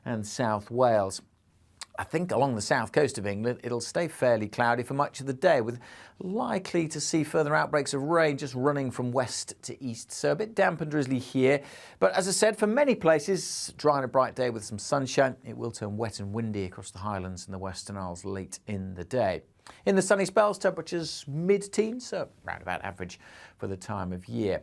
and South Wales. I think along the south coast of England, it'll stay fairly cloudy for much of the day, with likely to see further outbreaks of rain just running from west to east. So a bit damp and drizzly here. But as I said, for many places, dry and a bright day with some sunshine. It will turn wet and windy across the Highlands and the Western Isles late in the day. In the sunny spells, temperatures mid-teens, so round about average for the time of year.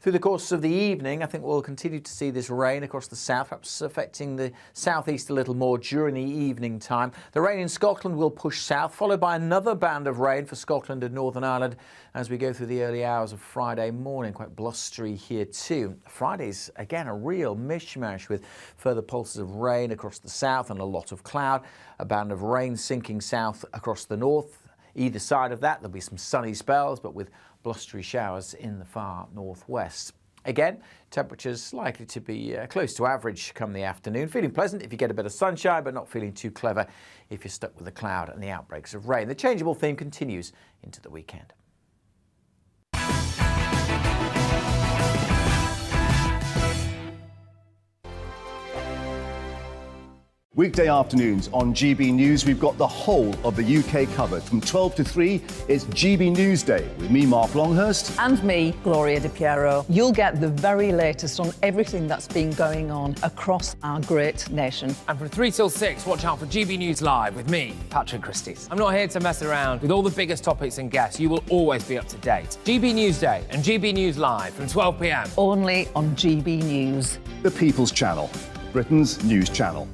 Through the course of the evening, I think we'll continue to see this rain across the south, perhaps affecting the southeast a little more during the evening time. The rain in Scotland will push south, followed by another band of rain for Scotland and Northern Ireland as we go through the early hours of Friday morning. Quite blustery here too. Friday's, again, a real mishmash with further pulses of rain across the south and a lot of cloud. A band of rain sinking south across the north. Either side of that, there'll be some sunny spells, but with blustery showers in the far northwest. Again, temperatures likely to be close to average come the afternoon. Feeling pleasant if you get a bit of sunshine, but not feeling too clever if you're stuck with the cloud and the outbreaks of rain. The changeable theme continues into the weekend. Weekday afternoons on GB News, we've got the whole of the UK covered. From 12 to 3, it's GB News Day with me, Mark Longhurst. And me, Gloria Di Piero. You'll get the very latest on everything that's been going on across our great nation. And from 3 till 6, watch out for GB News Live with me, Patrick Christys. I'm not here to mess around. With all the biggest topics and guests, you will always be up to date. GB News Day and GB News Live from 12 p.m. Only on GB News. The People's Channel, Britain's news channel.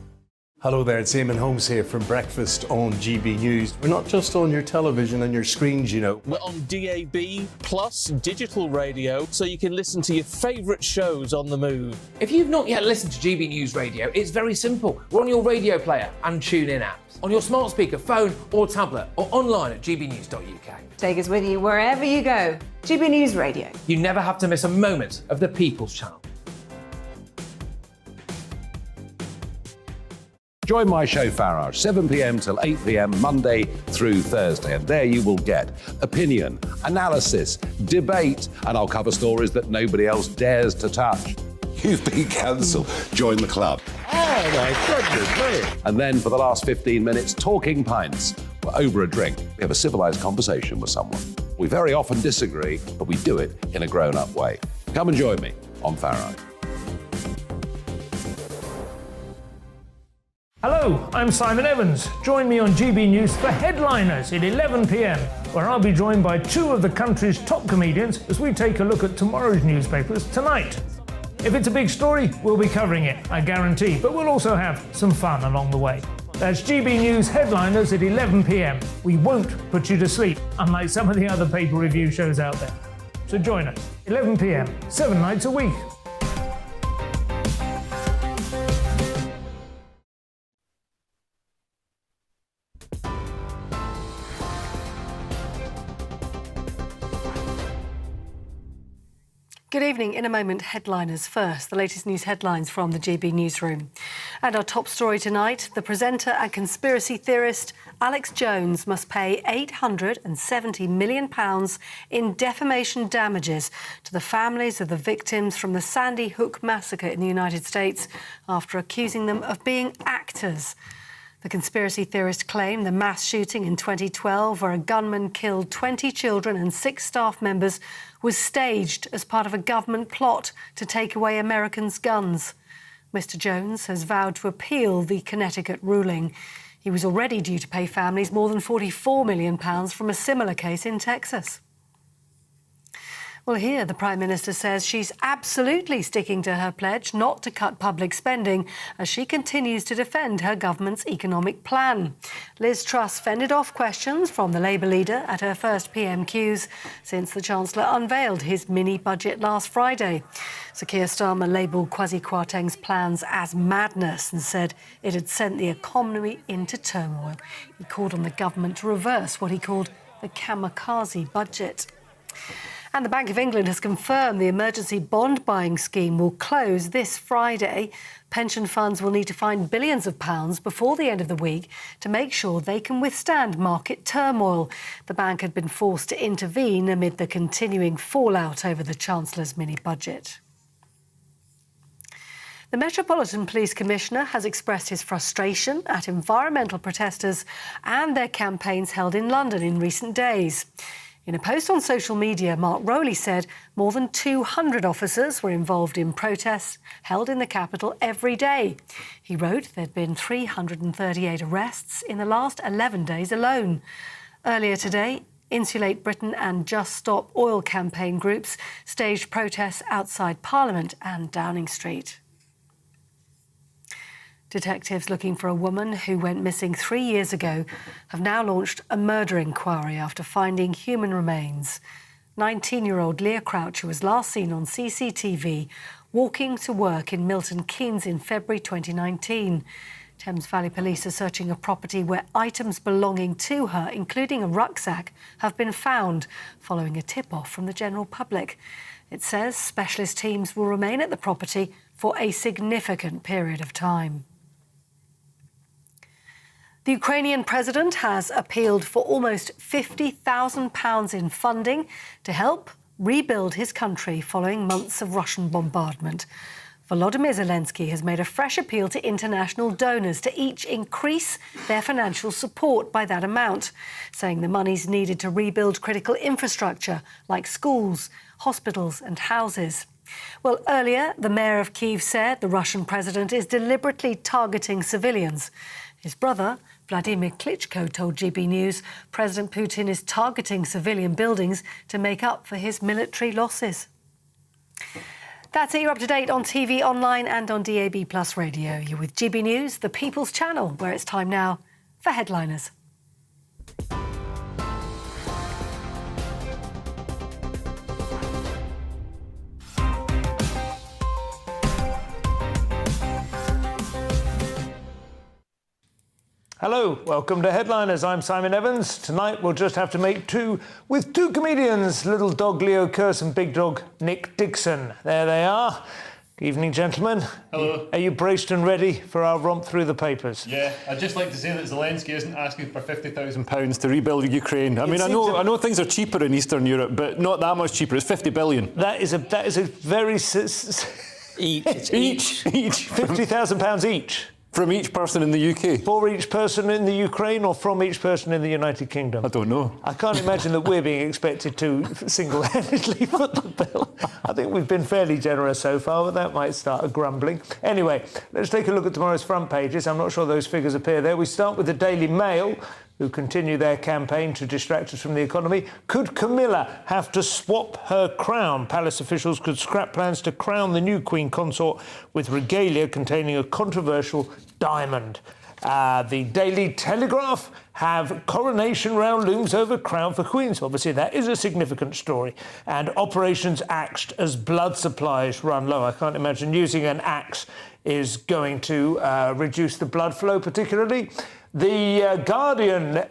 Hello there, it's Eamon Holmes here from Breakfast on GB News. We're not just on your television and your screens, you know. We're on DAB plus digital radio, so you can listen to your favourite shows on the move. If you've not yet listened to GB News Radio, it's very simple. We're on your radio player and TuneIn apps, on your smart speaker, phone or tablet, or online at gbnews.uk. Take us with you wherever you go. GB News Radio. You never have to miss a moment of the People's Channel. Join my show Farage, 7 p.m. till 8 p.m. Monday through Thursday. And there you will get opinion, analysis, debate, and I'll cover stories that nobody else dares to touch. You've been cancelled. Join the club. Oh, my goodness me. And then for the last 15 minutes, talking pints. We're over a drink. We have a civilised conversation with someone. We very often disagree, but we do it in a grown-up way. Come and join me on Farage. Hello, I'm Simon Evans. Join me on GB News for Headliners at 11 p.m, where I'll be joined by two of the country's top comedians as we take a look at tomorrow's newspapers tonight. If it's a big story, we'll be covering it, I guarantee, but we'll also have some fun along the way. That's GB News Headliners at 11 p.m. We won't put you to sleep, unlike some of the other paper review shows out there. So join us, 11 p.m, 7 nights a week. Good evening. In a moment, headliners first. The latest news headlines from the GB newsroom. And our top story tonight, the presenter and conspiracy theorist Alex Jones must pay £870 million in defamation damages to the families of the victims from the Sandy Hook massacre in the United States after accusing them of being actors. The conspiracy theorist claimed the mass shooting in 2012, where a gunman killed 20 children and 6 staff members, was staged as part of a government plot to take away Americans' guns. Mr. Jones has vowed to appeal the Connecticut ruling. He was already due to pay families more than £44 million from a similar case in Texas. Well, here the Prime Minister says she's absolutely sticking to her pledge not to cut public spending as she continues to defend her government's economic plan. Liz Truss fended off questions from the Labour leader at her first PMQs since the Chancellor unveiled his mini-budget last Friday. Sir Keir Starmer labelled Kwasi Kwarteng's plans as madness and said it had sent the economy into turmoil. He called on the government to reverse what he called the kamikaze budget. And the Bank of England has confirmed the emergency bond buying scheme will close this Friday. Pension funds will need to find billions of pounds before the end of the week to make sure they can withstand market turmoil. The bank had been forced to intervene amid the continuing fallout over the Chancellor's mini-budget. The Metropolitan Police Commissioner has expressed his frustration at environmental protesters and their campaigns held in London in recent days. In a post on social media, Mark Rowley said more than 200 officers were involved in protests held in the capital every day. He wrote there'd been 338 arrests in the last 11 days alone. Earlier today, Insulate Britain and Just Stop Oil campaign groups staged protests outside Parliament and Downing Street. Detectives looking for a woman who went missing 3 years ago have now launched a murder inquiry after finding human remains. 19-year-old Leah Croucher was last seen on CCTV walking to work in Milton Keynes in February 2019. Thames Valley Police are searching a property where items belonging to her, including a rucksack, have been found following a tip-off from the general public. It says specialist teams will remain at the property for a significant period of time. The Ukrainian president has appealed for almost £50,000 in funding to help rebuild his country following months of Russian bombardment. Volodymyr Zelensky has made a fresh appeal to international donors to each increase their financial support by that amount, saying the money's needed to rebuild critical infrastructure like schools, hospitals and houses. Well, earlier, the mayor of Kyiv said the Russian president is deliberately targeting civilians. His brother, Vladimir Klitschko, told GB News President Putin is targeting civilian buildings to make up for his military losses. That's it. You're up to date on TV, online and on DAB+ radio. You're with GB News, the People's Channel, where it's time now for Headliners. Hello, welcome to Headliners. I'm Simon Evans. Tonight we'll just have to make two with two comedians, little dog Leo Kearse and big dog Nick Dixon. There they are. Good evening, gentlemen. Hello. Are you braced and ready for our romp through the papers? Yeah, I'd just like to say that Zelensky isn't asking for £50,000 to rebuild Ukraine. I mean, I know things are cheaper in Eastern Europe, but not that much cheaper. It's 50 billion. That is a very each £50,000 each. From each person in the UK? For each person in the Ukraine or from each person in the United Kingdom? I don't know. I can't imagine that we're being expected to single-handedly foot the bill. I think we've been fairly generous so far, but that might start a grumbling. Anyway, let's take a look at tomorrow's front pages. I'm not sure those figures appear there. We start with the Daily Mail, who continue their campaign to distract us from the economy. Could Camilla have to swap her crown? Palace officials could scrap plans to crown the new Queen Consort with regalia containing a controversial diamond. The Daily Telegraph have coronation round looms over crown for Queen. So obviously that is a significant story. And operations axed as blood supplies run low. I can't imagine using an axe is going to reduce the blood flow particularly. The Guardian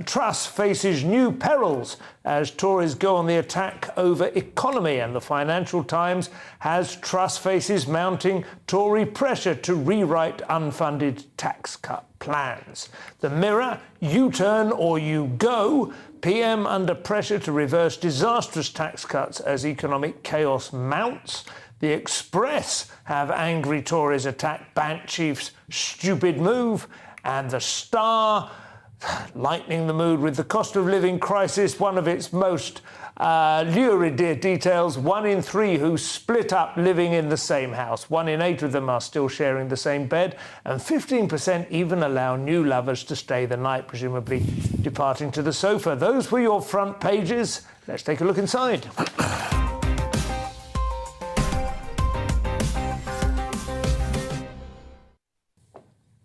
Truss faces new perils as Tories go on the attack over economy, and the Financial Times has Truss faces mounting Tory pressure to rewrite unfunded tax cut plans. The Mirror, U-turn or you go, PM under pressure to reverse disastrous tax cuts as economic chaos mounts. The Express have angry Tories attack Bank Chief's stupid move. And the Star, lightening the mood with the cost of living crisis, one of its most lurid details. 1 in 3 who split up living in the same house. 1 in 8 of them are still sharing the same bed. And 15% even allow new lovers to stay the night, presumably departing to the sofa. Those were your front pages. Let's take a look inside.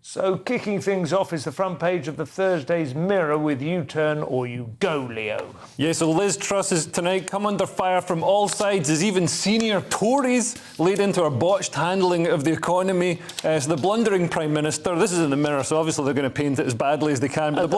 So kicking things off is the front page of the Thursday's Mirror with U-turn or you go, Leo. Yeah, so Liz Truss has tonight come under fire from all sides as even senior Tories laid into her botched handling of the economy. So the blundering Prime Minister, this is in the Mirror, so obviously they're going to paint it as badly as they can, but the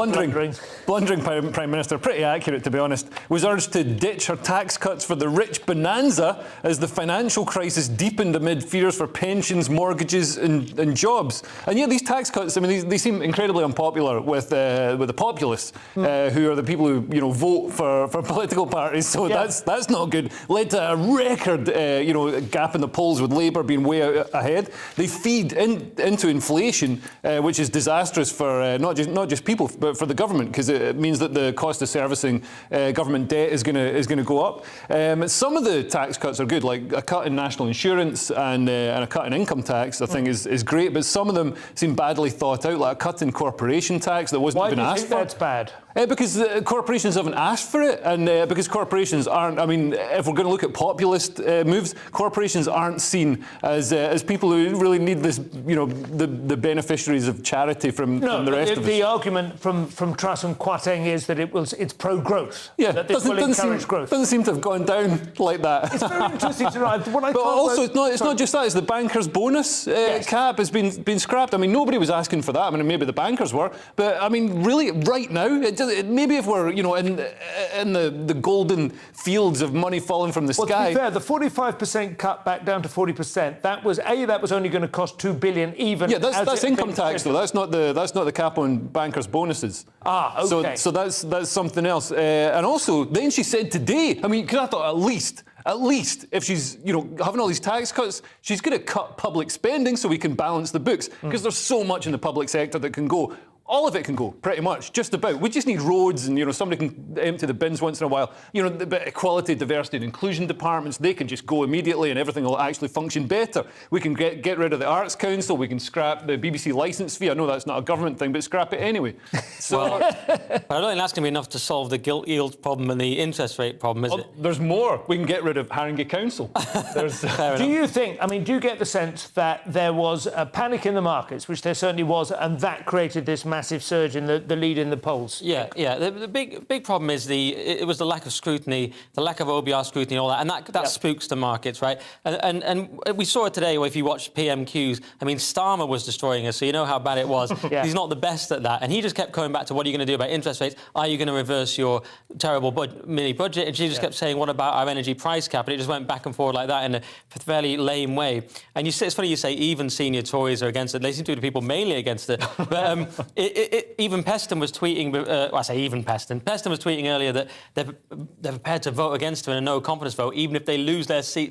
blundering Prime Minister, pretty accurate to be honest, was urged to ditch her tax cuts for the rich bonanza as the financial crisis deepened amid fears for pensions, mortgages and jobs. And yet these tax tax cuts, I mean, they seem incredibly unpopular with the populists, who are the people who, you know, vote for political parties. So that's not good. Led to a record, you know, gap in the polls with Labour being way out ahead. They feed into inflation, which is disastrous for not just people, but for the government, because it means that the cost of servicing government debt is going to go up. Some of the tax cuts are good, like a cut in national insurance and a cut in income tax, I think is great, but some of them seem badly thought out, like a cut in corporation tax that wasn't even asked for. Why do you think that's bad? Because corporations haven't asked for it, and because corporations aren't, I mean, if we're going to look at populist moves, corporations aren't seen as people who really need this, you know, the beneficiaries of charity from the rest of us. The argument from Truss and Kwarteng is that it's pro-growth. Yeah, that this will encourage growth. Doesn't seem to have gone down like that. It's very interesting to know. But also, it's not just that. It's the bankers' bonus cap has been scrapped. I mean, nobody was asking for that. I mean, maybe the bankers were, but I mean, really, right now, maybe if we're, you know, in the golden fields of money falling from the sky. To be fair, the 45% cut back down to 40%. That was only going to cost $2 billion even. Yeah, that's income tax though. That's not the cap on bankers' bonuses. Ah, okay. So that's something else. And also, then she said today. I mean, because I thought at least if she's, you know, having all these tax cuts, she's going to cut public spending so we can balance the books, because there's so much in the public sector that can go. All of it can go, pretty much, just about. We just need roads and, you know, somebody can empty the bins once in a while. You know, the equality, diversity and inclusion departments, they can just go immediately and everything will actually function better. We can get rid of the Arts Council, we can scrap the BBC licence fee. I know that's not a government thing, but scrap it anyway. So, well, but I don't think that's going to be enough to solve the gilt yield problem and the interest rate problem, is it? There's more. We can get rid of Haringey Council. Do you think, I mean, do you get the sense that there was a panic in the markets, which there certainly was, and that created this massive surge in the lead in the polls? Yeah. The big problem is it was the lack of scrutiny, the lack of OBR scrutiny, all that, and that spooks the markets, right? And we saw it today. If you watch PMQs, I mean, Starmer was destroying us, so you know how bad it was. He's not the best at that, and he just kept coming back to what are you going to do about interest rates? Are you going to reverse your terrible mini budget? And she just kept saying, what about our energy price cap? And it just went back and forward like that in a fairly lame way. And it's funny you say even senior Tories are against it. They seem to be the people mainly against it. But even Peston was tweeting, I say even Peston was tweeting earlier that they're prepared to vote against her in a no-confidence vote, even if they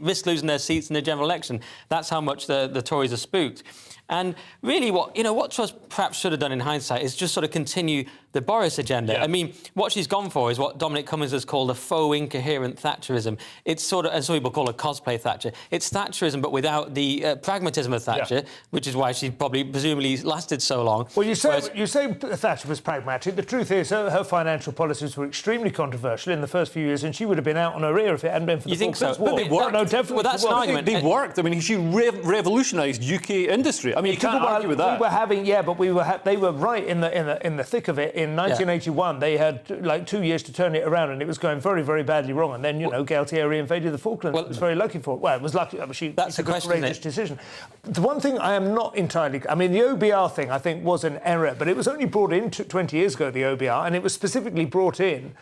risk losing their seats in the general election. That's how much the Tories are spooked. And really what Truss perhaps should have done in hindsight is just sort of continue the Boris agenda. Yeah. I mean, what she's gone for is what Dominic Cummings has called a faux incoherent Thatcherism. It's sort of, and some people call it cosplay Thatcher. It's Thatcherism, but without the pragmatism of Thatcher, which is why she presumably lasted so long. Well, you say Thatcher was pragmatic. The truth is her financial policies were extremely controversial in the first few years, and she would have been out on her ear if it hadn't been for the Falklands War. But they worked. No, definitely. Well, that's an argument. They worked. I mean, she revolutionised UK industry. I mean, you can't argue with that. We were having, but they were right in the thick of it. In 1981, they had like 2 years to turn it around, and it was going very, very badly wrong. And then, Galtieri invaded the Falklands. Well, it was very lucky for it. Well, it was lucky. She took a courageous decision. The one thing I am not entirely... I mean, the OBR thing, I think, was an error, but it was only brought in 20 years ago, the OBR, and it was specifically brought in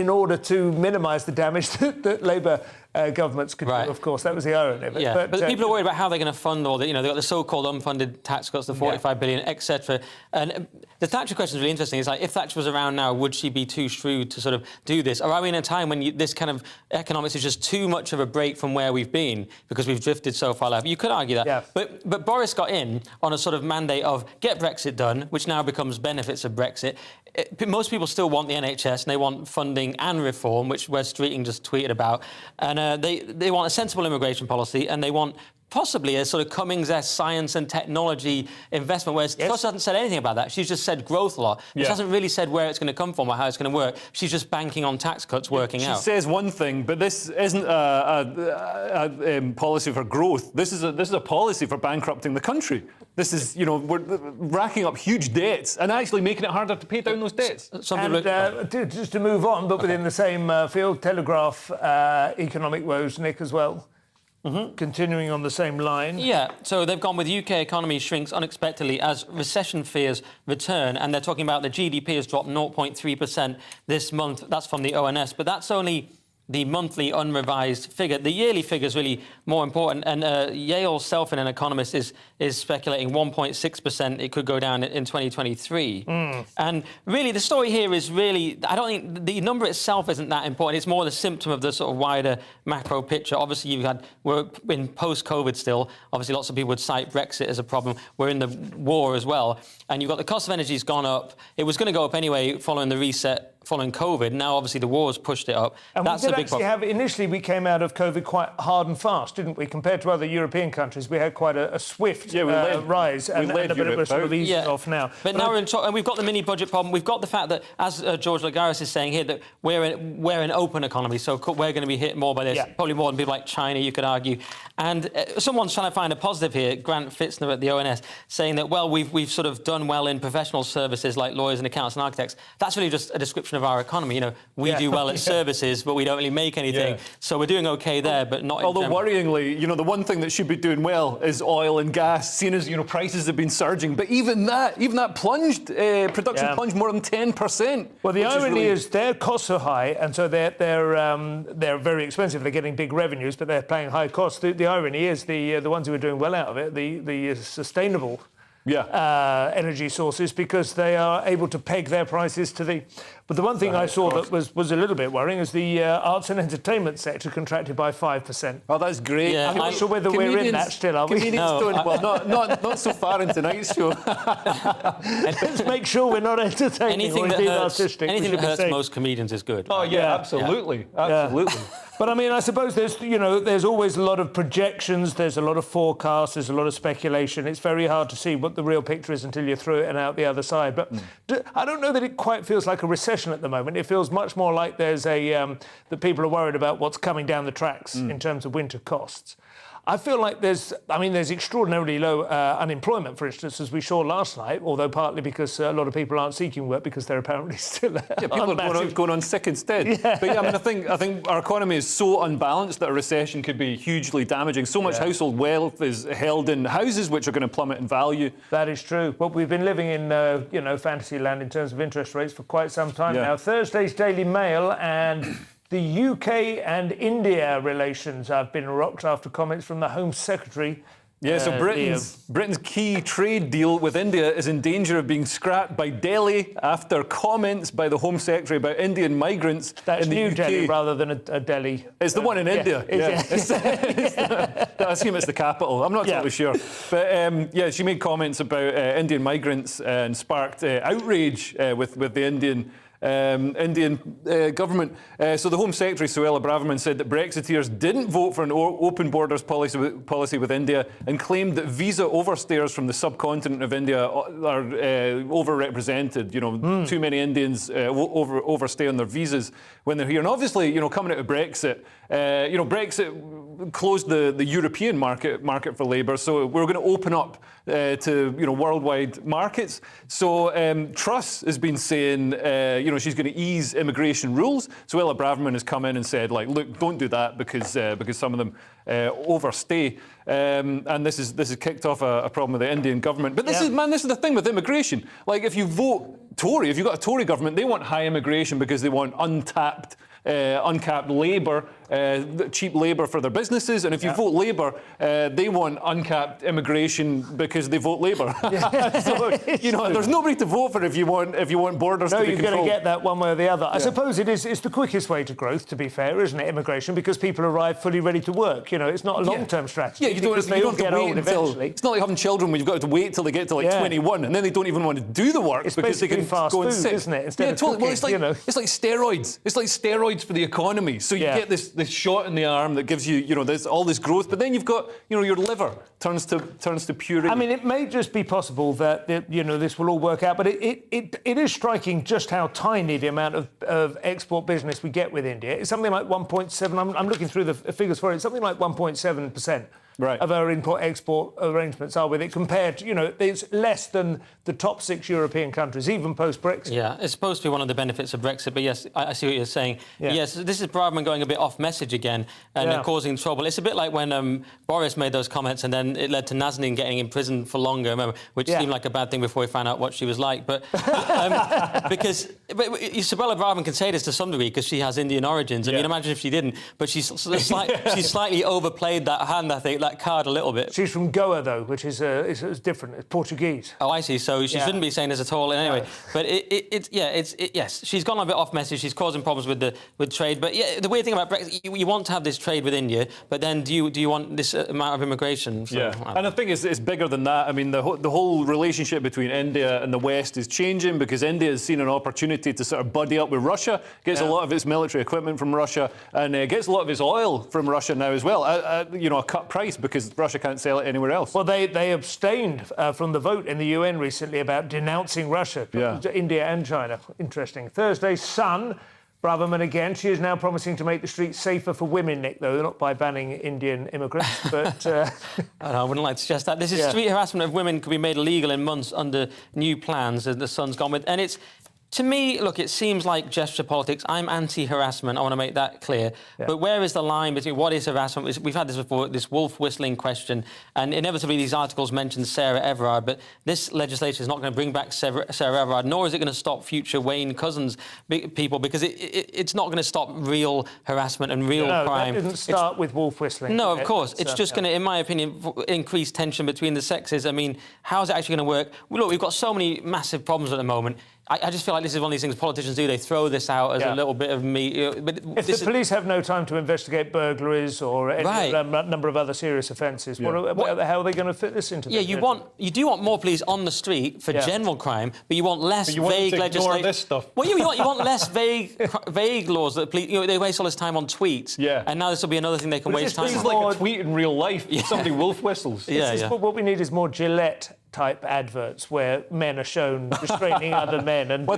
order to minimise the damage that Labour governments could do, of course. That was the irony of it. Yeah, but people are worried about how they're going to fund all the... they've got the so-called unfunded tax cuts, the 45 billion, etc. And the Thatcher question is really interesting. It's like, if Thatcher was around now, would she be too shrewd to sort of do this? Or are we in a time when this kind of economics is just too much of a break from where we've been because we've drifted so far left? You could argue that. Yeah. But Boris got in on a sort of mandate of get Brexit done, which now becomes benefits of Brexit. Most people still want the NHS, and they want funding and reform, which Wes Streeting just tweeted about. And they want a sensible immigration policy, and they want possibly a sort of Cummings-esque science and technology investment, whereas Truss hasn't said anything about that. She's just said growth a lot. She hasn't really said where it's going to come from or how it's going to work. She's just banking on tax cuts working out. She says one thing, but this isn't a policy for growth. This is a policy for bankrupting the country. This is, we're racking up huge debts and actually making it harder to pay down those debts. Just to move on, but within the same field, Telegraph economic woes, Nick, as well. Continuing on the same line. Yeah, so they've gone with UK economy shrinks unexpectedly as recession fears return, and they're talking about the GDP has dropped 0.3% this month. That's from the ONS, but that's only the monthly unrevised figure. The yearly figure is really more important. And Yale Selfin, an economist, is speculating 1.6% it could go down in 2023. And really, the story here is really, I don't think the number itself isn't that important. It's more the symptom of the sort of wider macro picture. Obviously, we're in post-COVID still. Obviously, lots of people would cite Brexit as a problem. We're in the war as well. And you've got the cost of energy has gone up. It was going to go up anyway following the reset following COVID. Now, obviously, the war's pushed it up. And that's a big problem. Initially, we came out of COVID quite hard and fast, didn't we? Compared to other European countries, we had quite a swift rise and a bit of a sort of easing off now. But now and we've got the mini-budget problem. We've got the fact that, as George Lagaris is saying here, that we're an open economy, so we're going to be hit more by this, probably more than people like China, you could argue. And someone's trying to find a positive here, Grant Fitzner at the ONS, saying that, well, we've sort of done well in professional services like lawyers and accountants and architects. That's really just a description of our economy. You know, we do well at services, but we don't really make anything. So we're doing OK there, but not Although in general. worryingly, you know, the one thing that should be doing well is oil and gas, seeing as, you know, prices have been surging. But even that plunged, production plunged more than 10%. Well, the irony is their costs are high, and so they're very expensive. They're getting big revenues, but they're paying high costs. The irony is the ones who are doing well out of it, the sustainable energy sources, because they are able to peg their prices to the... But the one thing I saw that was a little bit worrying is the arts and entertainment sector contracted by 5%. Oh, that's great. I'm not sure whether we're in that still, are we? Not so far in tonight's show. Let's make sure we're not entertaining or indeed artistic. Anything that hurts most comedians is good. Oh, yeah, absolutely. Absolutely. But I mean, I suppose there's always a lot of projections, there's a lot of forecasts, there's a lot of speculation. It's very hard to see what the real picture is until you're through it and out the other side. But I don't know that it quite feels like a recession at the moment. It feels much more like there's that people are worried about what's coming down the tracks in terms of winter costs. I feel like there's extraordinarily low unemployment, for instance, as we saw last night, although partly because a lot of people aren't seeking work because they're apparently still people are going on sick instead. But I mean, I think our economy is so unbalanced that a recession could be hugely damaging. So much household wealth is held in houses, which are going to plummet in value. That is true. But we've been living in fantasy land in terms of interest rates for quite some time now. Thursday's Daily Mail and the UK and India relations have been rocked after comments from the Home Secretary. Yeah, so Britain's key trade deal with India is in danger of being scrapped by Delhi after comments by the Home Secretary about Indian migrants That's in the New UK. Delhi rather than a Delhi. It's the one in India. I assume it's the capital. I'm not totally sure. But she made comments about Indian migrants and sparked outrage with the Indian government. So the Home Secretary, Suella Braverman, said that Brexiteers didn't vote for an open borders policy with India and claimed that visa overstayers from the subcontinent of India are overrepresented. You know, too many Indians overstay on their visas when they're here. And obviously, you know, coming out of Brexit, Brexit closed the European market for labour, so we're going to open up to worldwide markets. So Truss has been saying she's going to ease immigration rules. So Suella Braverman has come in and said, like, look, don't do that because some of them overstay. And this has kicked off a problem with the Indian government. But this is the thing with immigration. Like, if you vote Tory, if you've got a Tory government, they want high immigration because they want uncapped labour, cheap labour for their businesses, and if you vote Labour, they want uncapped immigration because they vote Labour. So, there's nobody to vote for if you want borders to be controlled. No, you're going to get that one way or the other. I suppose it's the quickest way to growth, to be fair, isn't it, immigration, because people arrive fully ready to work. You know, it's not a long-term strategy. Yeah, you don't have to wait until... It's not like having children when you've got to wait till they get to 21, and then they don't even want to do the work because they can fast go and food, sit. Isn't it? Instead of totally. Cooking, well, it's like steroids. It's like steroids for the economy. So you get this shot in the arm that gives you, all this growth, but then you've got, your liver turns to purity. I mean, it may just be possible that this will all work out, but it is striking just how tiny the amount of export business we get with India. It's something like 1.7. I'm looking through the figures for it. It's something like 1.7% of our import-export arrangements are with it compared to, you know, it's less than the top 6 European countries, even post-Brexit. Yeah, it's supposed to be one of the benefits of Brexit, but yes, I see what you're saying. Yeah. Yes, this is Braverman going a bit off message again and causing trouble. It's a bit like when Boris made those comments and then it led to Nazanin getting in prison for longer, remember, which seemed like a bad thing before we found out what she was like. But because Isabella Braverman can say this to some degree because she has Indian origins. I mean, imagine if she didn't. But she's slightly overplayed that hand, I think, that card a little bit. She's from Goa, though, which is different. It's Portuguese. Oh, I see. So she shouldn't be saying this at all. Anyway, but yes, she's gone a bit off message. She's causing problems with trade. But yeah, the weird thing about Brexit, you want to have this trade with India, but then do you want this amount of immigration? So, and I think it's bigger than that. I mean, the whole relationship between India and the West is changing because India has seen an opportunity to sort of buddy up with Russia, gets a lot of its military equipment from Russia, and gets a lot of its oil from Russia now as well, at a cut price because Russia can't sell it anywhere else. Well, they abstained from the vote in the UN recently about denouncing Russia, India and China. Interesting. Thursday, Sun. Braverman again. She is now promising to make the streets safer for women, Nick, though, not by banning Indian immigrants, but... I wouldn't like to suggest that. This is street harassment of women could be made illegal in months under new plans that the Sun's gone with. And it's... To me, look, it seems like gesture politics. I'm anti-harassment. I want to make that clear. Yeah. But where is the line between what is harassment? We've had this before, this wolf whistling question, and inevitably these articles mention Sarah Everard, but this legislation is not going to bring back Sarah Everard, nor is it going to stop future Wayne Couzens people, because it's not going to stop real harassment and real crime. That didn't start with wolf whistling. No, of course. It's just going to, in my opinion, increase tension between the sexes. I mean, how's it actually going to work? Look, we've got so many massive problems at the moment. I just feel like this is one of these things politicians do. They throw this out as a little bit of meat. But if the police have no time to investigate burglaries or any number of other serious offences, what the hell are they going to fit this into? Yeah, you do want more police on the street for general crime, but you want less vague legislation. This stuff. Well, you want less vague laws that police. They waste all this time on tweets. Yeah. And now this will be another thing they can waste time on. This is like a tweet in real life. Somebody wolf whistles. What we need is more Gillette-type adverts where men are shown restraining other men, and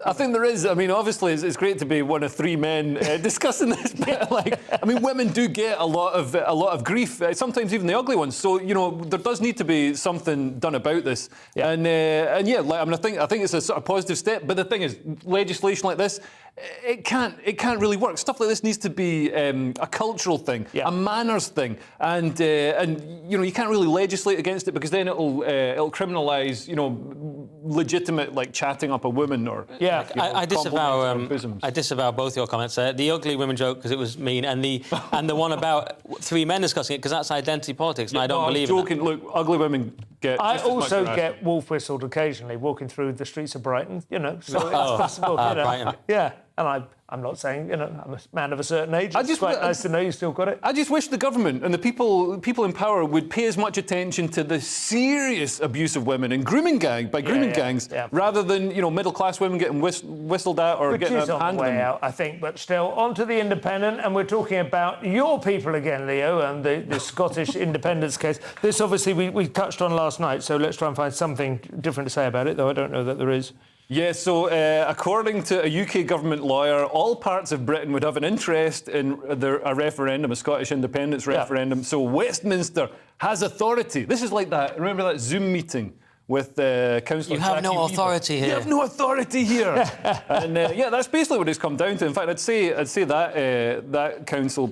I think there is. I mean, obviously, it's great to be one of 3 men discussing this. But women do get a lot of grief. Sometimes even the ugly ones. So there does need to be something done about this. Yeah. I think it's a sort of positive step. But the thing is, legislation like this, it can't really work. Stuff like this needs to be a cultural thing, a manners thing, and you can't really legislate against it because then it'll criminalise legitimate chatting up a woman or I disavow both your comments. The ugly women joke because it was mean, and the one about 3 men discussing it because that's identity politics, and I don't believe joking. In that. Look, ugly women get. I also get wolf whistled occasionally walking through the streets of Brighton. So it's possible. Brighton. Yeah. And I'm not saying, I'm a man of a certain age. It's quite nice to know you still got it. I just wish the government and the people in power would pay as much attention to the serious abuse of women and grooming gangs, rather than, middle-class women getting whistled at or getting handed them. Which is on the way out, I think. But still, on to the Independent, and we're talking about your people again, Leo, and the Scottish independence case. This, obviously, we touched on last night, so let's try and find something different to say about it, though I don't know that there is. Yeah, so according to a UK government lawyer, all parts of Britain would have an interest in a referendum, a Scottish independence referendum. So Westminster has authority. This is like that. Remember that Zoom meeting with Councillor? You have no authority here. You have no authority here. And that's basically what it's come down to. In fact, I'd say that council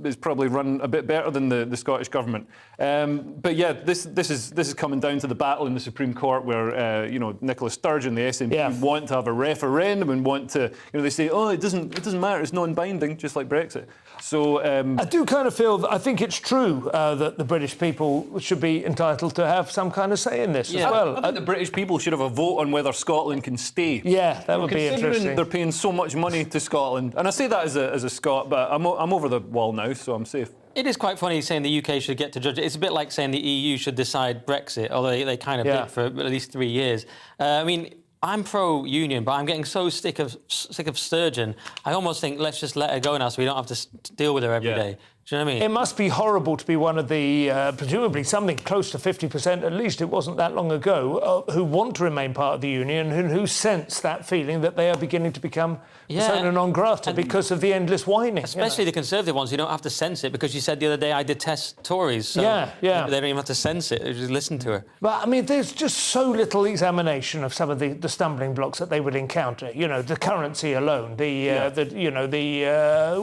is probably run a bit better than the Scottish government. But yeah, this is coming down to the battle in the Supreme Court where Nicola Sturgeon, the SNP, want to have a referendum and want to they say, it doesn't matter, it's non-binding, just like Brexit. So I do kind of feel that I think it's true that the British people should be entitled to have some kind of say in this as well. I think the British people should have a vote on whether Scotland can stay. Yeah, that would be interesting. They're paying so much money to Scotland, and I say that as a Scot, but I'm over the wall now, so I'm safe. It is quite funny saying the UK should get to judge it. It's a bit like saying the EU should decide Brexit, although they kind of did for at least 3 years. I'm pro-union, but I'm getting so sick of Sturgeon. I almost think let's just let her go now so we don't have to deal with her every day. Do you know what I mean? It must be horrible to be one of the, presumably something close to 50%, at least it wasn't that long ago, who want to remain part of the union and who sense that feeling that they are beginning to become persona non grata because of the endless whining. Especially the Conservative ones, you don't have to sense it, because you said the other day, I detest Tories. So They don't even have to sense it, they just listen to her. But, I mean, there's just so little examination of some of the stumbling blocks that they would encounter. You know, the currency alone, the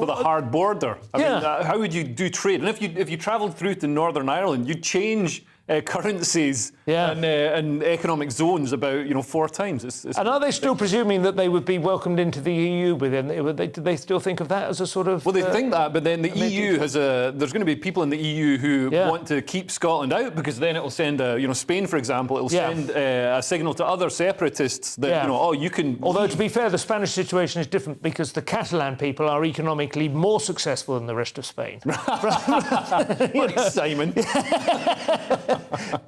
hard border. I mean, how would you do trade? And if you travelled through to Northern Ireland, you'd change currencies and economic zones about 4 times. And are they still presuming that they would be welcomed into the EU within? Do they still think of that as a sort of? Well, they think that, but then the EU has there's going to be people in the EU who want to keep Scotland out, because then it will send Spain, for example, it will send a signal to other separatists that you can. Although to be fair, the Spanish situation is different because the Catalan people are economically more successful than the rest of Spain. Like Simon.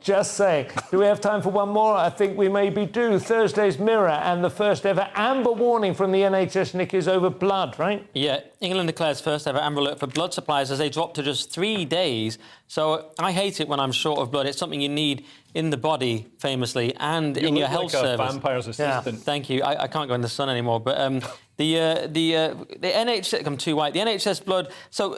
Just saying. Do we have time for one more? I think we maybe do. Thursday's Mirror and the first ever amber warning from the NHS, Nick, is over blood, right? Yeah, England declares first ever amber alert for blood supplies as they drop to just 3 days. So I hate it when I'm short of blood. It's something you need in the body, famously, and in your health service. Like a vampire's assistant. Thank you. I can't go in the sun anymore, but the NHS, I'm too white. The NHS blood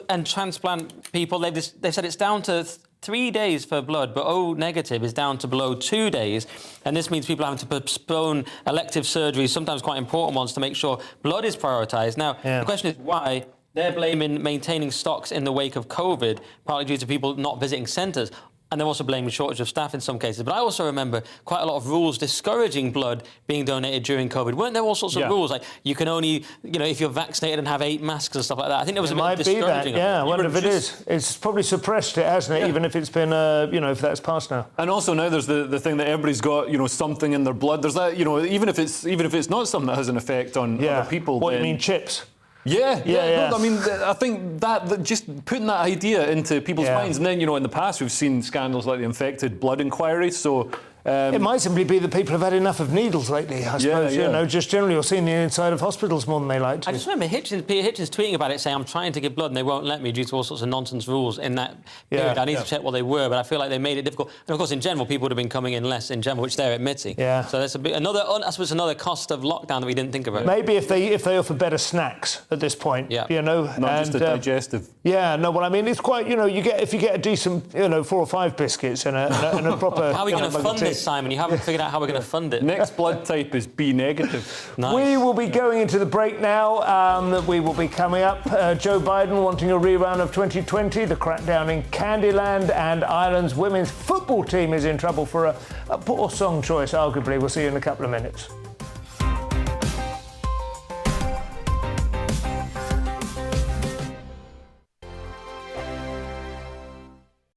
and transplant people, they've said it's down to 3 days for blood, but O negative is down to below 2 days. And this means people are having to postpone elective surgeries, sometimes quite important ones, to make sure blood is prioritised. Now, the question is why. They're blaming maintaining stocks in the wake of COVID, partly due to people not visiting centres. And they're also blaming shortage of staff in some cases. But I also remember quite a lot of rules discouraging blood being donated during COVID. Weren't there all sorts of rules? Like, you can only, if you're vaccinated and have 8 masks and stuff like that. I think there was a bit discouraging. I wonder if it is. It's probably suppressed it, hasn't it? Even if it's been, if that's passed now. And also now there's the thing that everybody's got, something in their blood. There's that, even if it's not something that has an effect on other people. What, you mean chips? Yeah. No, I mean, I think that just putting that idea into people's minds, and then, in the past we've seen scandals like the infected blood inquiry, so... it might simply be that people have had enough of needles lately, I suppose. Just generally, you're seeing the inside of hospitals more than they like to. I just remember Peter Hitchens tweeting about it, saying, I'm trying to give blood and they won't let me due to all sorts of nonsense rules in that period. I need to check what they were, but I feel like they made it difficult. And of course, in general, people would have been coming in less in general, which they're admitting. So that's another cost of lockdown that we didn't think about. Maybe if they offer better snacks at this point, Not just a digestive. Well, I mean, it's quite, if you get a decent, 4 or 5 biscuits and a proper... How are we going to fund this, Simon? You haven't figured out how we're going to fund it. Next blood type is B negative. Nice. We will be going into the break now. We will be coming up. Joe Biden wanting a rerun of 2020, the crackdown in Candyland, and Ireland's women's football team is in trouble for a poor song choice, arguably. We'll see you in a couple of minutes.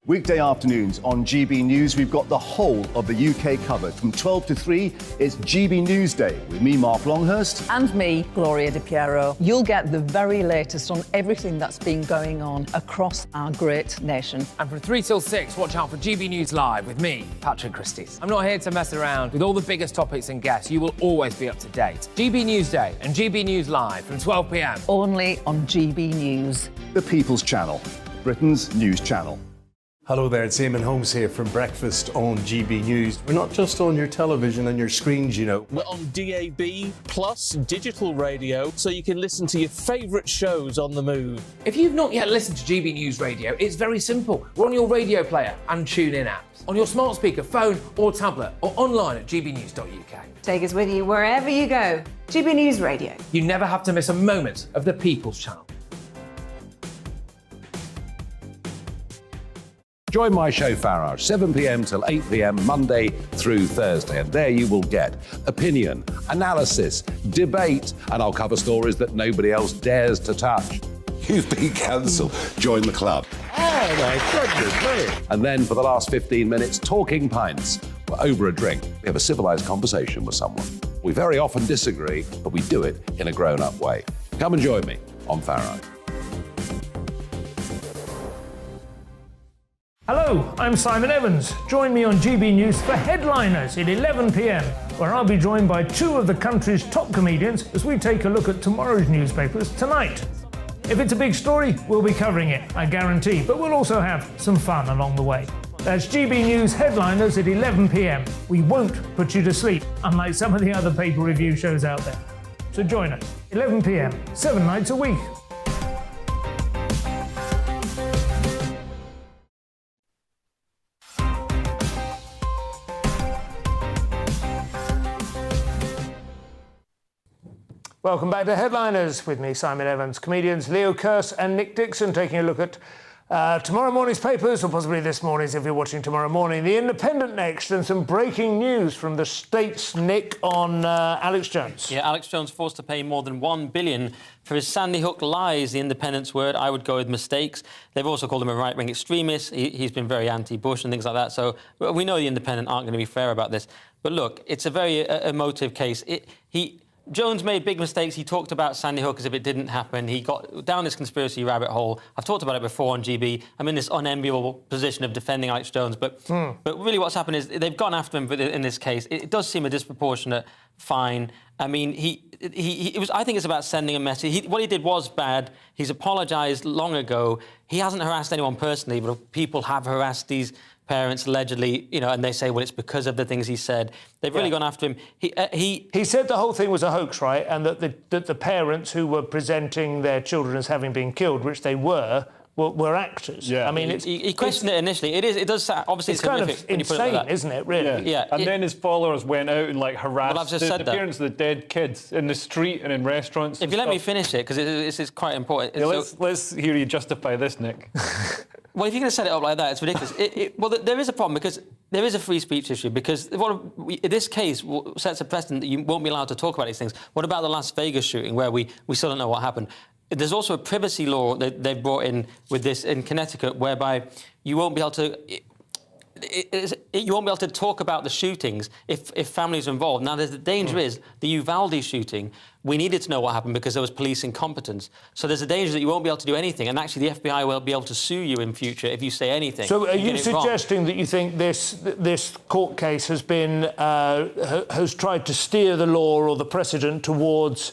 Weekday afternoons on GB News, we've got the whole of the UK covered. From 12 to 3, it's GB News Day with me, Mark Longhurst. And me, Gloria Di Piero. You'll get the very latest on everything that's been going on across our great nation. And from 3 till 6, watch out for GB News Live with me, Patrick Christys. I'm not here to mess around with all the biggest topics and guests. You will always be up to date. GB News Day and GB News Live from 12 p.m. Only on GB News. The People's Channel, Britain's news channel. Hello there, it's Eamon Holmes here from Breakfast on GB News. We're not just on your television and your screens, We're on DAB plus digital radio, so you can listen to your favourite shows on the move. If you've not yet listened to GB News Radio, it's very simple. We're on your radio player and TuneIn apps, on your smart speaker, phone or tablet, or online at gbnews.uk. Take us with you wherever you go. GB News Radio. You never have to miss a moment of the People's Channel. Join my show Farage, 7 p.m. till 8 p.m. Monday through Thursday. And there you will get opinion, analysis, debate, and I'll cover stories that nobody else dares to touch. You've been cancelled. Join the club. Oh, my goodness me. And then for the last 15 minutes, talking pints. We're over a drink. We have a civilised conversation with someone. We very often disagree, but we do it in a grown-up way. Come and join me on Farage. Hello, I'm Simon Evans. Join me on GB News for Headliners at 11 p.m, where I'll be joined by 2 of the country's top comedians as we take a look at tomorrow's newspapers tonight. If it's a big story, we'll be covering it, I guarantee, but we'll also have some fun along the way. That's GB News Headliners at 11 p.m. We won't put you to sleep, unlike some of the other paper review shows out there. So join us, 11 p.m, 7 nights a week. Welcome back to Headliners with me, Simon Evans. Comedians Leo Kearse and Nick Dixon taking a look at tomorrow morning's papers, or possibly this morning's if you're watching tomorrow morning. The Independent next, and some breaking news from the States, Nick, on Alex Jones. Yeah, Alex Jones forced to pay more than $1 billion for his Sandy Hook lies, the Independent's word. I would go with mistakes. They've also called him a right-wing extremist. He's been very anti-Bush and things like that. So we know the Independent aren't going to be fair about this. But look, it's a very emotive case. Jones made big mistakes. He talked about Sandy Hook as if it didn't happen. He got down this conspiracy rabbit hole. I've talked about it before on GB. I'm in this unenviable position of defending Alex Jones. But really what's happened is they've gone after him in this case. It does seem a disproportionate fine. I mean, I think it's about sending a message. What he did was bad. He's apologised long ago. He hasn't harassed anyone personally, but people have harassed these parents allegedly, and they say, well, it's because of the things he said. They've really gone after him. He said the whole thing was a hoax, right? And that the parents who were presenting their children as having been killed, which they were actors. Yeah. I mean, he questioned it initially. It does sound, obviously it's kind of insane, isn't it? Really? Yeah. And then his followers went out and harassed I've just said the that. parents of the dead kids in the street and in restaurants. If you let me finish it, because it's quite important. Yeah, let's hear you justify this, Nick. Well, if you're going to set it up like that, it's ridiculous. Well, there is a problem, because there is a free speech issue, because this case sets a precedent that you won't be allowed to talk about these things. What about the Las Vegas shooting, where we still don't know what happened? There's also a privacy law that they've brought in with this in Connecticut, whereby you won't be able to... you won't be able to talk about the shootings if families are involved. Now, the danger is the Uvalde shooting. We needed to know what happened because there was police incompetence. So there's a danger that you won't be able to do anything, and actually the FBI will be able to sue you in future if you say anything. So are you suggesting that you think this court case has been has tried to steer the law or the precedent towards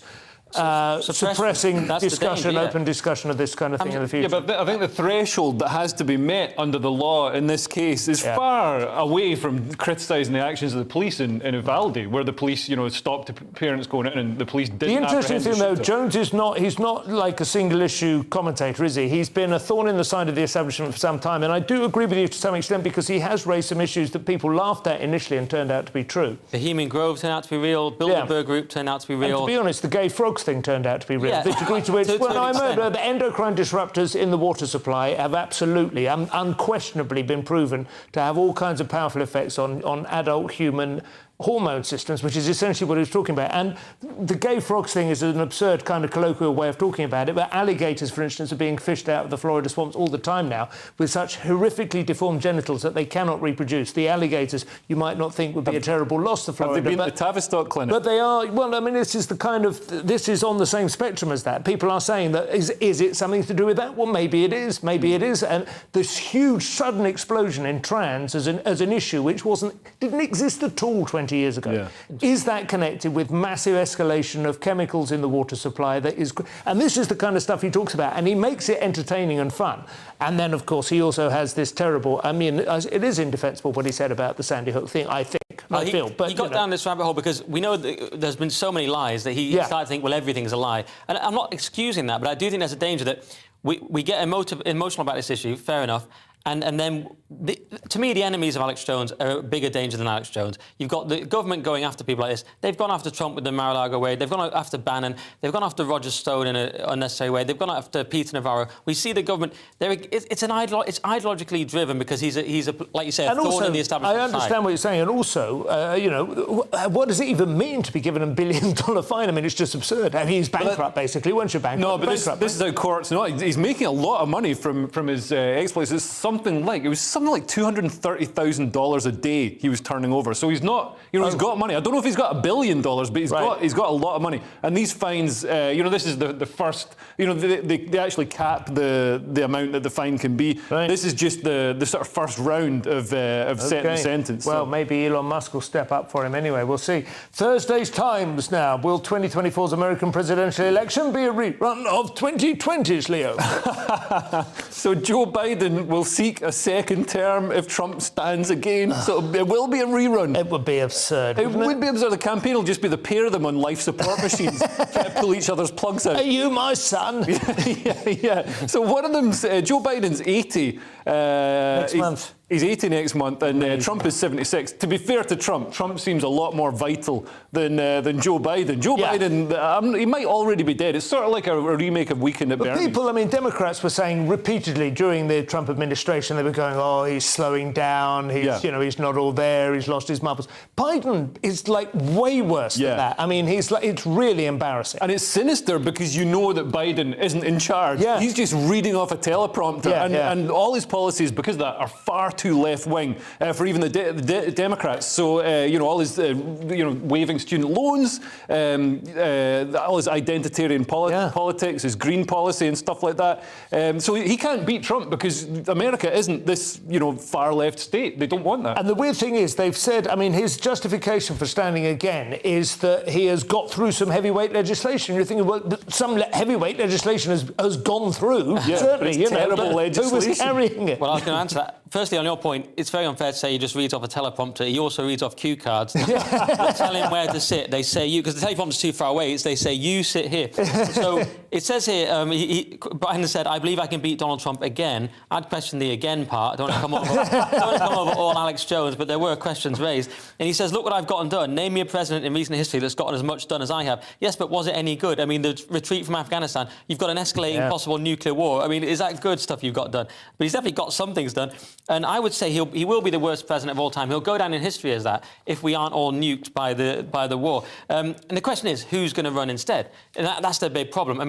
suppressing discussion, open discussion of this kind of thing in the future? Yeah, but I think the threshold that has to be met under the law in this case is far away from criticising the actions of the police in Uvalde, where the police, stopped the parents going in and the police didn't. The interesting thing, though, Jones he's not like a single-issue commentator, is he? He's been a thorn in the side of the establishment for some time, and I do agree with you to some extent, because he has raised some issues that people laughed at initially and turned out to be true. Bohemian Grove turned out to be real. Bilderberg Group turned out to be real. And to be honest, the gay frogs thing turned out to be real. Yeah. The degree to which, I remember the endocrine disruptors in the water supply have absolutely, unquestionably been proven to have all kinds of powerful effects on adult human hormone systems, which is essentially what he was talking about. And the gay frogs thing is an absurd kind of colloquial way of talking about it, but alligators, for instance, are being fished out of the Florida swamps all the time now with such horrifically deformed genitals that they cannot reproduce. The alligators, you might not think would be a terrible loss to Florida. Have they been at the Tavistock clinic? But they are, this is on the same spectrum as that. People are saying that, is it something to do with that? Well, maybe it is. And this huge sudden explosion in trans as an issue which didn't exist at all 20 years ago. Yeah. Is that connected with massive escalation of chemicals in the water supply? And this is the kind of stuff he talks about, and he makes it entertaining and fun. And then, of course, he also has this terrible... it is indefensible what he said about the Sandy Hook thing, I think. Well, he got down this rabbit hole because we know that there's been so many lies that he started to think, well, everything's a lie. And I'm not excusing that, but I do think there's a danger that we get emotional about this issue, fair enough. And then, to me, the enemies of Alex Jones are a bigger danger than Alex Jones. You've got the government going after people like this. They've gone after Trump with the Mar-a-Lago raid. They've gone after Bannon. They've gone after Roger Stone in an unnecessary way. They've gone after Peter Navarro. We see the government. It's ideologically driven because he's a like you say, a thorn in the establishment. I understand what you're saying, and also, what does it even mean to be given $1 billion fine? I mean, it's just absurd. I mean, he's bankrupt, basically. Once you're bankrupt, no, but this is how courts. No, he's making a lot of money from his exploits. It's something like $230,000 a day he was turning over. So he's not, he's got money. I don't know if he's got $1 billion, but he's got a lot of money. And these fines, this is the first. They actually cap the amount that the fine can be. Right. This is just the sort of first round of setting the sentence. Well, maybe Elon Musk will step up for him anyway. We'll see. Thursday's Times now. Will 2024's American presidential election be a rerun of 2020's, Leo? So Joe Biden will seek a second term if Trump stands again. So it will be a rerun. It would be absurd. It would be absurd. The campaign will just be the pair of them on life support machines trying to pull each other's plugs out. Are you my son? yeah. So one of them's Joe Biden's 80. Next month. He's 80 next month, and Trump is 76. To be fair to Trump seems a lot more vital than Joe Biden. Joe Biden, he might already be dead. It's sort of like a remake of Weekend at Bernie's. People, Democrats were saying repeatedly during the Trump administration, they were going, oh, he's slowing down, he's not all there, he's lost his marbles. Biden is like way worse than that. It's really embarrassing. And it's sinister because you know that Biden isn't in charge. Yeah. He's just reading off a teleprompter, and all his policies, because of that, are far too left-wing for even the Democrats. So, all his, waiving student loans, all his identitarian politics, his green policy and stuff like that. So he can't beat Trump because America isn't this, far-left state. They don't want that. And the weird thing is, they've said, his justification for standing again is that he has got through some heavyweight legislation. You're thinking, well, some heavyweight legislation has gone through, certainly. But it's terrible legislation. Who was carrying it? Well, I was going to answer that. Firstly, on your point, it's very unfair to say he just reads off a teleprompter. He also reads off cue cards. They tell him where to sit. They say you, because the teleprompter's too far away. They say you sit here. So it says here, Biden said, "I believe I can beat Donald Trump again." I'd question the "again" part. I don't want to come over all Alex Jones, but there were questions raised. And he says, "Look what I've gotten done. Name me a president in recent history that's gotten as much done as I have." Yes, but was it any good? The retreat from Afghanistan. You've got an escalating possible nuclear war. Is that good stuff you've got done? But he's definitely got some things done. And I would say he will be the worst president of all time. He'll go down in history as that if we aren't all nuked by the war. And the question is, who's going to run instead? And that's the big problem.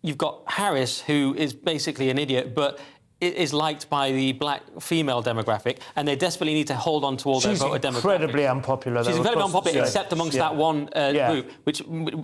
You've got Harris, who is basically an idiot, but is liked by the black female demographic, and they desperately need to hold on to all their voter demographic. She's incredibly unpopular. She's incredibly unpopular, except amongst that one group,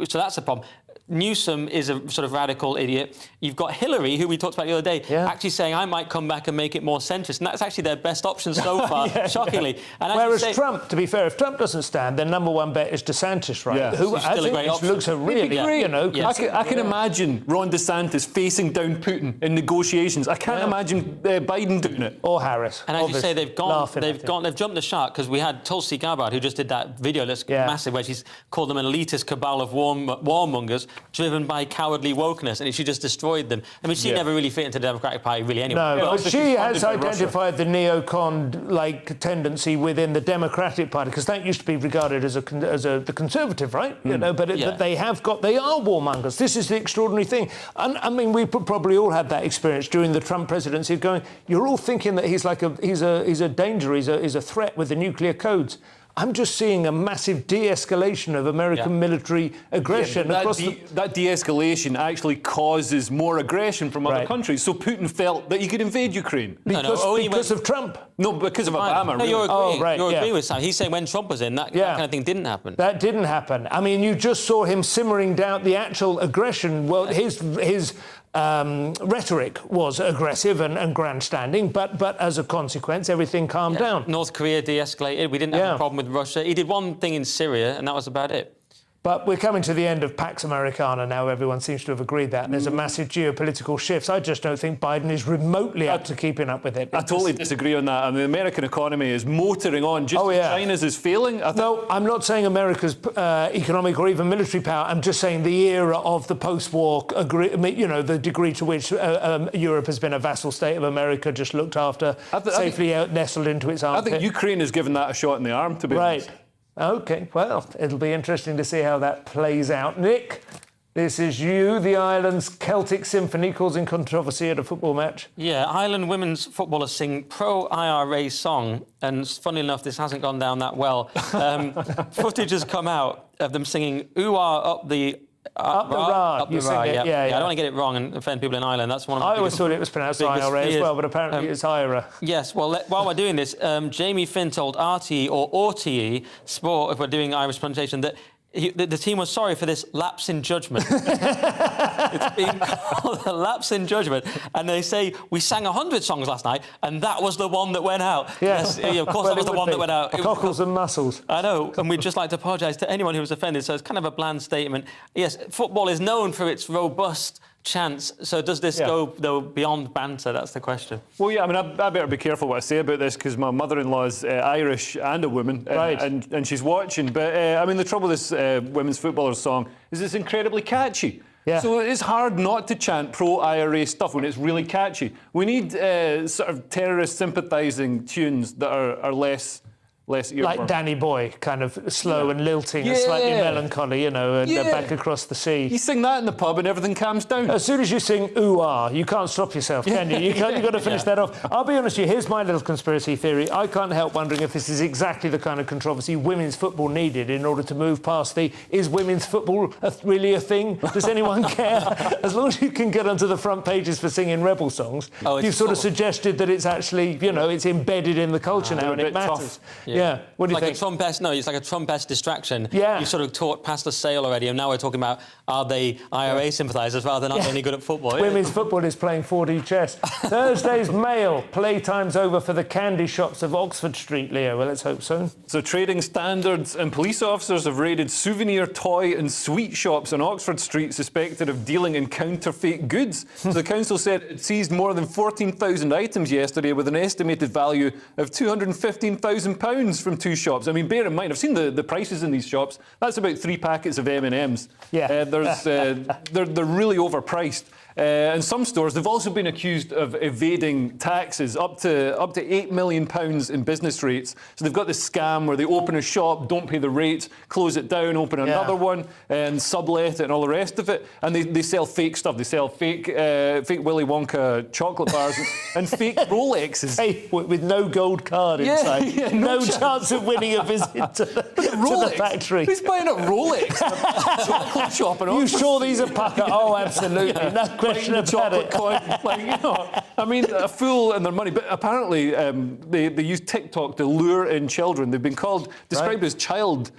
so that's a problem. Newsom is a sort of radical idiot. You've got Hillary, who we talked about the other day, actually saying, I might come back and make it more centrist. And that's actually their best option so far, shockingly. And whereas Trump, to be fair, if Trump doesn't stand, their number one bet is DeSantis, right? Yeah. Who I think looks a really, I can imagine Ron DeSantis facing down Putin in negotiations. I can't imagine Biden doing it. Or Harris. And as you say, they've jumped the shark, because we had Tulsi Gabbard, who just did that video that's massive, where she's called them an elitist cabal of warmongers, driven by cowardly wokeness, and she just destroyed them. She never really fit into the Democratic Party, really, anyway. No, but she has identified the neocon tendency within the Democratic Party, because that used to be regarded as the conservative, right? But they are warmongers. This is the extraordinary thing. And we probably all had that experience during the Trump presidency, going, you're all thinking that he's a danger, he's a threat with the nuclear codes. I'm just seeing a massive de-escalation of American military aggression. That de-escalation actually causes more aggression from other countries. So Putin felt that he could invade Ukraine. Because of Trump? No, because of Obama. No, you're agreeing. You're agreeing with Sam. He's saying when Trump was in, that kind of thing didn't happen. That didn't happen. You just saw him simmering down the actual aggression. Well, his rhetoric was aggressive and grandstanding, but as a consequence, everything calmed down. North Korea de-escalated. We didn't have a problem with Russia. He did one thing in Syria, and that was about it. But we're coming to the end of Pax Americana now. Everyone seems to have agreed that. And there's a massive geopolitical shift. I just don't think Biden is remotely up to keeping up with it. I totally disagree on that. The American economy is motoring on. China's is failing. No, I'm not saying America's economic or even military power. I'm just saying the era of the post-war, the degree to which Europe has been a vassal state of America, just looked after, safely nestled into its armpit. I think Ukraine has given that a shot in the arm, to be honest. OK, well, it'll be interesting to see how that plays out. Nick, this is you, the Ireland's Celtic Symphony, causing controversy at a football match. Yeah, Ireland women's footballers sing pro-IRA song, and funnily enough, this hasn't gone down that well. Footage has come out of them singing "Ooh-ah up the Up the Ra. Up the Ra, yeah. I don't want to get it wrong and offend people in Ireland. That's one of my I always thought it was pronounced IRA as well, but apparently it's IRA. Yes, well, while we're doing this, Jamie Finn told RTE or RTE Sport, if we're doing Irish pronunciation, that the team was sorry for this lapse in judgment. It's being called a lapse in judgment. And they say, we sang 100 songs last night, and that was the one that went out. Yes, of course, that was the one that went out. Cockles and mussels. I know, and we'd just like to apologise to anyone who was offended. So it's kind of a bland statement. Yes, football is known for its robust chants. So does this go, though, beyond banter? That's the question. Well, yeah, I mean, I better be careful what I say about this because my mother-in-law's Irish and a woman, and she's watching. But, I mean, the trouble with this women's footballers song is it's incredibly catchy. Yeah. So it's hard not to chant pro-IRA stuff when it's really catchy. We need sort of terrorist sympathising tunes that are less earworm. Like Danny Boy, kind of slow and lilting and slightly melancholy, you know, and back across the sea. You sing that in the pub and everything calms down. As soon as you sing ooh-ah, you can't stop yourself, can you? You've got to finish that off. I'll be honest with you, here's my little conspiracy theory. I can't help wondering if this is exactly the kind of controversy women's football needed in order to move past the, is women's football really a thing? Does anyone care? As long as you can get onto the front pages for singing rebel songs, you've sort of suggested that it's actually, you know, it's embedded in the culture now and it matters. Yeah. What do you think? It's like a Trump-esque distraction. Yeah. You sort of taught past the sale already, and now we're talking about are they IRA sympathisers rather than are they any good at football? Women's football is playing 4D chess. Thursday's Mail. Playtime's over for the candy shops of Oxford Street, Leo. Well, let's hope so. So trading standards and police officers have raided souvenir, toy and sweet shops on Oxford Street suspected of dealing in counterfeit goods. So the council said it seized more than 14,000 items yesterday with an estimated value of £215,000 from two shops. I mean, bear in mind, I've seen the prices in these shops. That's about 3 packets of M&Ms. Yeah. They're really overpriced. And some stores, they've also been accused of evading taxes, up to £8 million in business rates. So they've got this scam where they open a shop, don't pay the rates, close it down, open another one, and sublet it and all the rest of it. And they sell fake stuff. They sell fake Willy Wonka chocolate bars and fake Rolexes. Hey, with no gold card inside. Yeah, no chance of winning a visit to the factory. Who's buying a Rolex in a chocolate shop? You sure these are pucker? Oh, absolutely. No question about it. Coin, like, you know, I mean, a fool and their money. But apparently, they use TikTok to lure in children. They've been described as child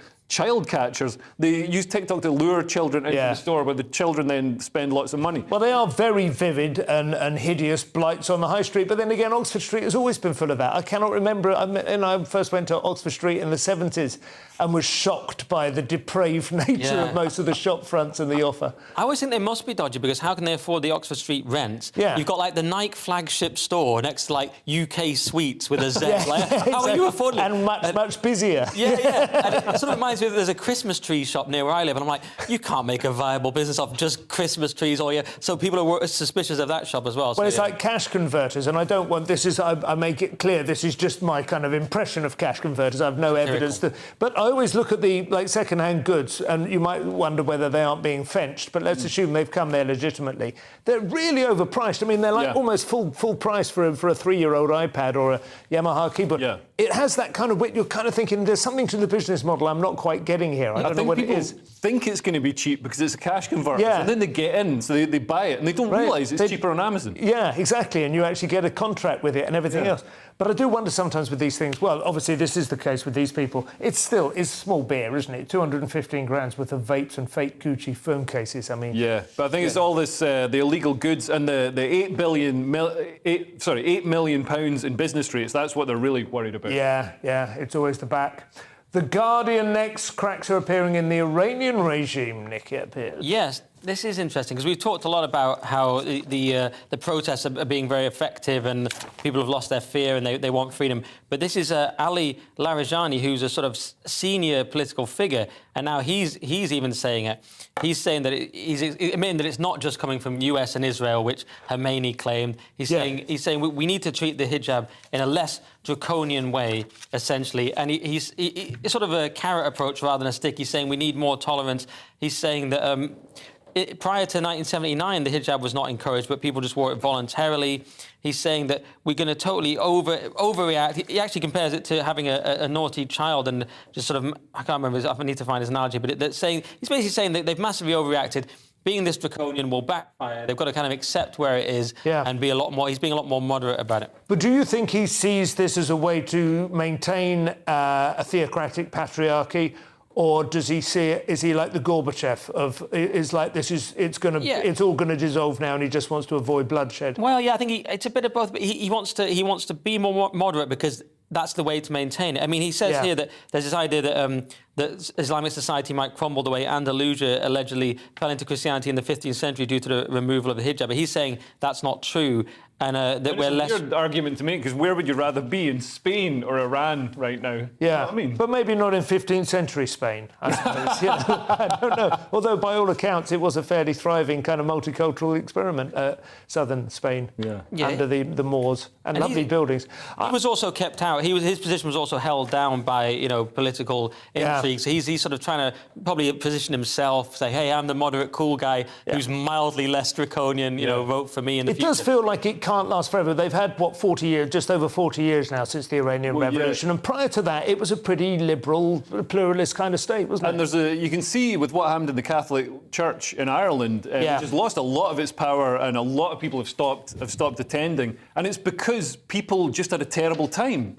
catchers. They use TikTok to lure children into the store where the children then spend lots of money. Well, they are very vivid and hideous blights on the high street, but then again, Oxford Street has always been full of that. I cannot remember, I first went to Oxford Street in the 70s and was shocked by the depraved nature of most of the shop fronts and the offer. I always think they must be dodgy because how can they afford the Oxford Street rent? Yeah. You've got like the Nike flagship store next to like UK Sweets with a Z. How are you affording it? And much busier. Yeah. And it sort of reminds me that there's a Christmas tree shop near where I live, and I'm like, you can't make a viable business off just Christmas trees all year. So people are suspicious of that shop as well. Well, it's like cash converters, and I don't want I make it clear this is just my kind of impression of cash converters. I have no evidence but I always look at the second-hand goods, and you might wonder whether they aren't being fenched. But let's assume they've come there legitimately. They're really overpriced. I mean, they're like almost full price for a 3-year-old iPad or a Yamaha keyboard. Yeah. It has that kind of wit. You're kind of thinking there's something to the business model I'm not quite getting here. I don't know what it is. Think it's going to be cheap because it's a cash converter. And then they get in, so they buy it, and they don't realise it's cheaper on Amazon. Yeah, exactly. And you actually get a contract with it and everything else. But I do wonder sometimes with these things, well, obviously this is the case with these people. It's small beer, isn't it? 215 grand's worth of vapes and fake Gucci phone cases. I mean... Yeah, but I think it's all this, the illegal goods and the £8 million in business rates. That's what they're really worried about. Yeah, it's always the back. The Guardian next. Cracks are appearing in the Iranian regime, Nick, it appears. Yes, this is interesting because we've talked a lot about how the protests are being very effective and people have lost their fear and they want freedom. But this is Ali Larijani, who's a sort of senior political figure, and now he's even saying it. He's saying that he's admitting that it's not just coming from US and Israel, which Khomeini claimed. He's saying we need to treat the hijab in a less draconian way, essentially. And he's sort of a carrot approach rather than a stick. He's saying we need more tolerance. He's saying that prior to 1979, the hijab was not encouraged, but people just wore it voluntarily. He's saying that we're going to totally overreact. He actually compares it to having a naughty child and just sort of, I can't remember, I need to find his analogy, but he's basically saying that they've massively overreacted. Being this draconian will backfire. They've got to kind of accept where it is and be a lot more. He's being a lot more moderate about it. But do you think he sees this as a way to maintain a theocratic patriarchy, or does he see it? Is he like the Gorbachev of? Is like this is it's all going to dissolve now, and he just wants to avoid bloodshed? Well, yeah, I think it's a bit of both. But he wants to be more moderate because that's the way to maintain it. I mean, he says here that there's this idea that that Islamic society might crumble the way Andalusia allegedly fell into Christianity in the 15th century due to the removal of the hijab. But he's saying that's not true, and that we're less. It's a weird argument to make, because where would you rather be, in Spain or Iran right now? Yeah, you know what I mean, but maybe not in 15th century Spain, I suppose. I don't know. Although by all accounts, it was a fairly thriving kind of multicultural experiment, southern Spain, under the Moors and lovely buildings. He was also kept out. His position was also held down by political intrigue. So he's sort of trying to probably position himself, say, hey, I'm the moderate, cool guy who's mildly less draconian. Vote for me in the future. It does feel like it can't last forever. They've had, 40 years, just over 40 years now since the Iranian Revolution. And prior to that, it was a pretty liberal, pluralist kind of state, wasn't it? And you can see with what happened in the Catholic Church in Ireland, which has lost a lot of its power, and a lot of people have stopped attending. And it's because people just had a terrible time.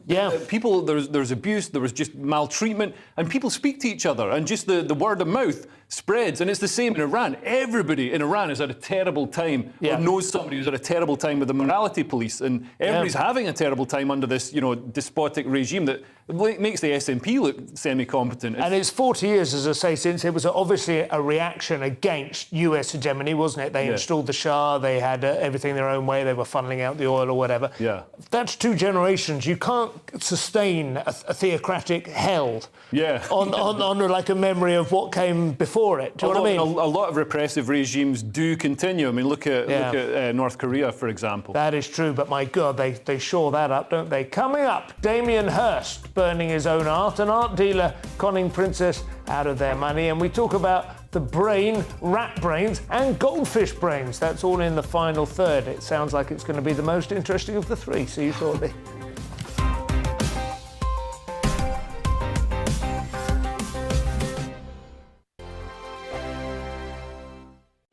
People, there's abuse, there was just maltreatment, and people speak to each other, and just the word of mouth spreads. And it's the same in Iran. Everybody in Iran has had a terrible time, or knows somebody who's had a terrible time with the morality police, and everybody's having a terrible time under this, despotic regime that makes the SNP look semi-competent. And it's 40 years, as I say, since it was obviously a reaction against US hegemony, wasn't it? They installed the Shah, they had everything their own way, they were funneling out the oil or whatever. That's 2 generations. You can't sustain a theocratic hell on like a memory of what came before it. Do you know what I mean? A lot of repressive regimes do continue. I mean, look at North Korea, for example. That is true, but my God, they shore that up, don't they? Coming up, Damien Hirst burning his own art, an art dealer conning Princess out of their money, and we talk about the brain, rat brains and goldfish brains. That's all in the final third. It sounds like it's going to be the most interesting of the 3. See you shortly.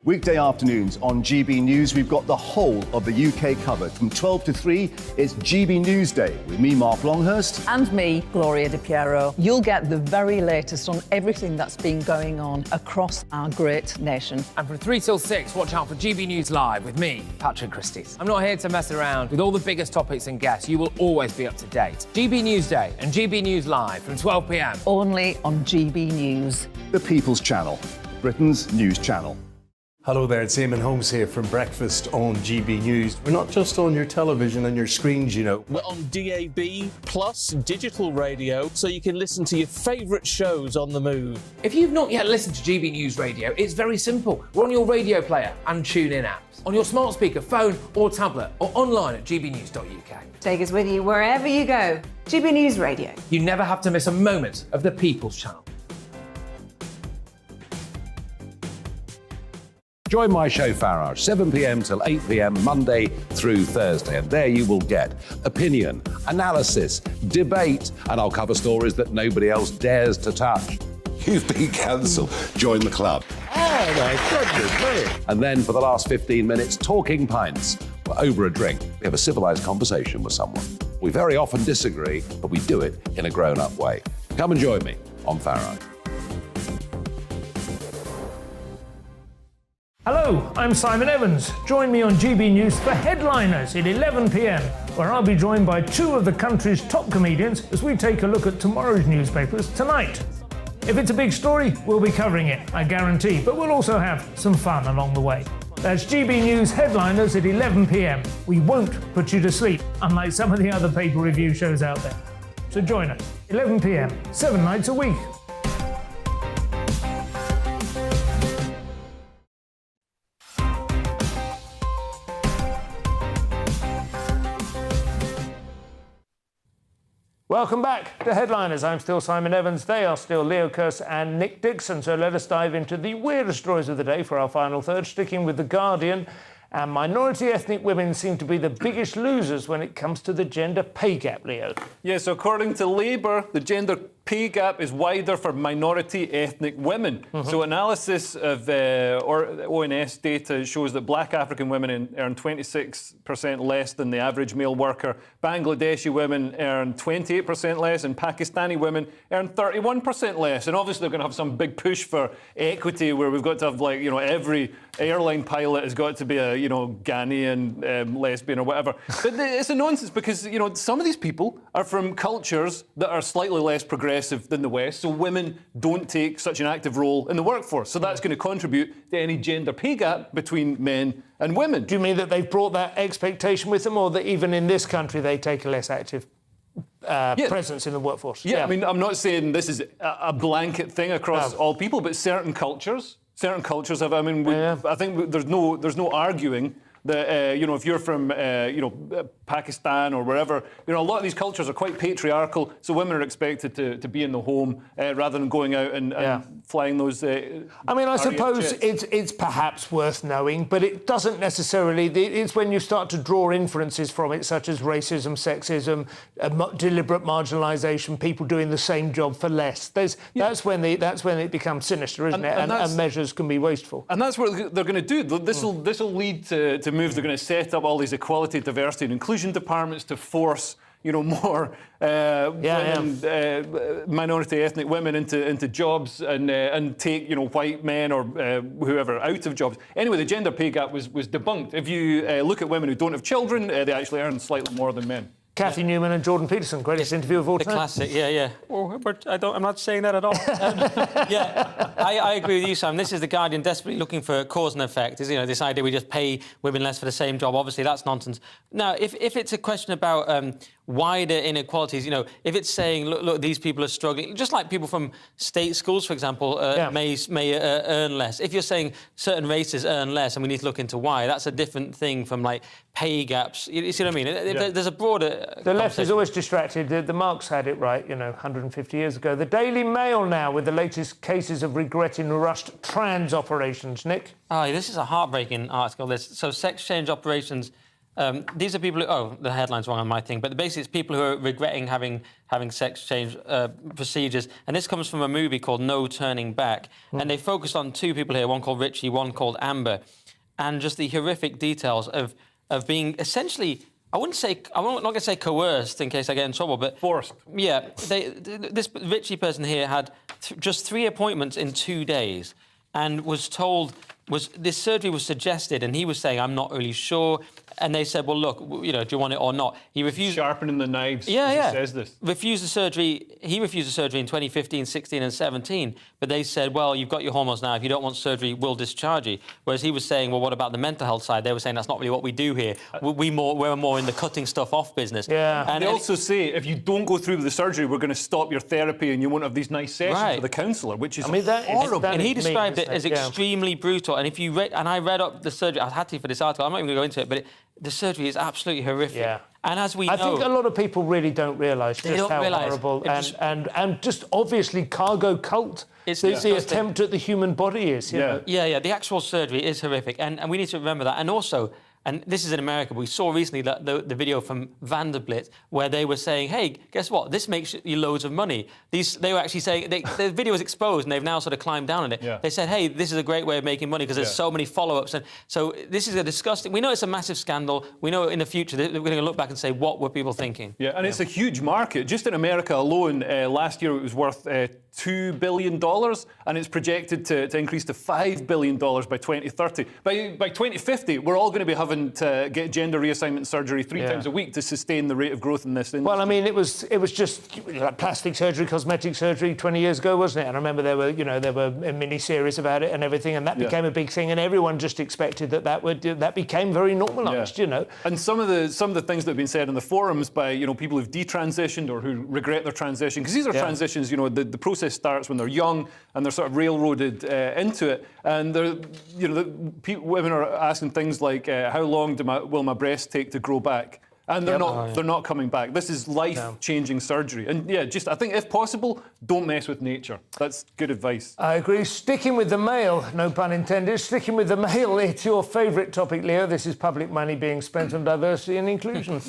Weekday afternoons on GB News, we've got the whole of the UK covered. From 12 to 3, it's GB News Day with me, Mark Longhurst. And me, Gloria Di Piero. You'll get the very latest on everything that's been going on across our great nation. And from 3 till 6, watch out for GB News Live with me, Patrick Christys. I'm not here to mess around with all the biggest topics and guests. You will always be up to date. GB News Day and GB News Live from 12 p.m. Only on GB News. The People's Channel, Britain's news channel. Hello there, it's Eamon Holmes here from Breakfast on GB News. We're not just on your television and your screens, We're on DAB plus digital radio, so you can listen to your favourite shows on the move. If you've not yet listened to GB News Radio, it's very simple. We're on your radio player and TuneIn apps, on your smart speaker, phone or tablet, or online at gbnews.uk. Take us with you wherever you go. GB News Radio. You never have to miss a moment of the People's Channel. Join my show Farage, 7 p.m. till 8 p.m. Monday through Thursday. And there you will get opinion, analysis, debate, and I'll cover stories that nobody else dares to touch. You've been cancelled. Join the club. Oh, my goodness me. And then for the last 15 minutes, talking pints. Over a drink, we have a civilised conversation with someone. We very often disagree, but we do it in a grown-up way. Come and join me on Farage. Hello, I'm Simon Evans. Join me on GB News for Headliners at 11 p.m, where I'll be joined by 2 of the country's top comedians as we take a look at tomorrow's newspapers tonight. If it's a big story, we'll be covering it, I guarantee, but we'll also have some fun along the way. That's GB News Headliners at 11 p.m. We won't put you to sleep, unlike some of the other paper review shows out there. So join us, 11 p.m, 7 nights a week. Welcome back to Headliners. I'm still Simon Evans. They are still Leo Kearse and Nick Dixon. So let us dive into the weirdest stories of the day for our final third, sticking with The Guardian. And minority ethnic women seem to be the biggest losers when it comes to the gender pay gap, Leo. Yes, according to Labour, the gender pay gap is wider for minority ethnic women. So analysis of ONS data shows that black African women earn 26% less than the average male worker. Bangladeshi women earn 28% less, and Pakistani women earn 31% less. And obviously they're going to have some big push for equity, where we've got to have, like, every airline pilot has got to be a, Ghanaian lesbian or whatever. But it's a nonsense, because, some of these people are from cultures that are slightly less progressive than the West, so women don't take such an active role in the workforce. So that's going to contribute to any gender pay gap between men and women. Do you mean that they've brought that expectation with them, or that even in this country they take a less active presence in the workforce? Yeah, I mean, I'm not saying this is a blanket thing across all people, but certain cultures have. I mean, I think there's no arguing that if you're from Pakistan or wherever, a lot of these cultures are quite patriarchal, so women are expected to be in the home rather than going out and flying those. I mean, I suppose it's perhaps worth knowing, but it doesn't necessarily. It's when you start to draw inferences from it, such as racism, sexism, deliberate marginalisation, people doing the same job for less. That's when it becomes sinister, isn't it? And measures can be wasteful. And that's what they're going to do. This will lead to moves. They're going to set up all these equality, diversity and inclusion departments to force more women, minority ethnic women into jobs and take white men or whoever out of jobs. Anyway, the gender pay gap was debunked. If you look at women who don't have children, they actually earn slightly more than men. Kathy Newman and Jordan Peterson, greatest interview of all time. The classic, yeah. Oh, but I'm not saying that at all. I agree with you, Sam. This is The Guardian desperately looking for cause and effect. This idea we just pay women less for the same job. Obviously, that's nonsense. Now, if it's a question about wider inequalities, if it's saying, look, these people are struggling, just like people from state schools, for example, may earn less. If you're saying certain races earn less and we need to look into why, that's a different thing from, like, pay gaps. You see what I mean? There's a broader... The left is always distracted. The Marx had it right, 150 years ago. The Daily Mail now with the latest cases of regretting rushed trans operations. Nick? Oh, this is a heartbreaking article. So sex change operations... these are people who... Oh, the headline's wrong on my thing. But basically, it's people who are regretting having sex change procedures. And this comes from a movie called No Turning Back. And they focused on two people here, one called Richie, one called Amber. And just the horrific details of being essentially... I'm not going to say coerced in case I get in trouble, but... Forced. Yeah. This Richie person here had just 3 appointments in 2 days and was told... this surgery was suggested, and he was saying, I'm not really sure. And they said, well, look, do you want it or not? He refused... Sharpening the knives, he says this. Refused the surgery. He refused the surgery in 2015, 16 and 17. But they said, well, you've got your hormones now. If you don't want surgery, we'll discharge you. Whereas he was saying, well, what about the mental health side? They were saying, that's not really what we do here. We're more in the cutting stuff off business. Yeah. And they also say, if you don't go through with the surgery, we're going to stop your therapy and you won't have these nice sessions with a counsellor, which is horrible. And he described it as extremely brutal. And if you read... And I read up the surgery. I had to for this article. I'm not even going to go into it, but the surgery is absolutely horrific. Yeah. And as we know... I think a lot of people really don't realise just how horrible and just obviously cargo cult the attempt at the human body is. Yeah. The actual surgery is horrific. And we need to remember that. And also... And this is in America. We saw recently the video from Vanderbilt where they were saying, hey, guess what? This makes you loads of money. They were actually saying, the video was exposed and they've now sort of climbed down on it. Yeah. They said, hey, this is a great way of making money because there's so many follow-ups. And so this is a disgusting... We know it's a massive scandal. We know in the future we're going to look back and say, what were people thinking? Yeah, and it's a huge market. Just in America alone, last year it was worth $2 billion, and it's projected to increase to $5 billion by 2030. By 2050, we're all going to be having to get gender reassignment surgery 3 times a week to sustain the rate of growth in this industry. Well, I mean, it was just like plastic surgery, cosmetic surgery 20 years ago, wasn't it? And I remember there were a mini-series about it and everything, and that became a big thing, and everyone just expected that became very normalised, And some of the things that have been said in the forums by people who've detransitioned or who regret their transition, because these are transitions, the process starts when they're young and they're sort of railroaded into it, and women are asking things like, how long will my breasts take to grow back? And they're not coming back. This is life-changing surgery. And yeah, I think if possible, don't mess with nature. That's good advice. I agree. Sticking with the mail, no pun intended, sticking with the mail, it's your favourite topic, Leo. This is public money being spent on diversity and inclusion.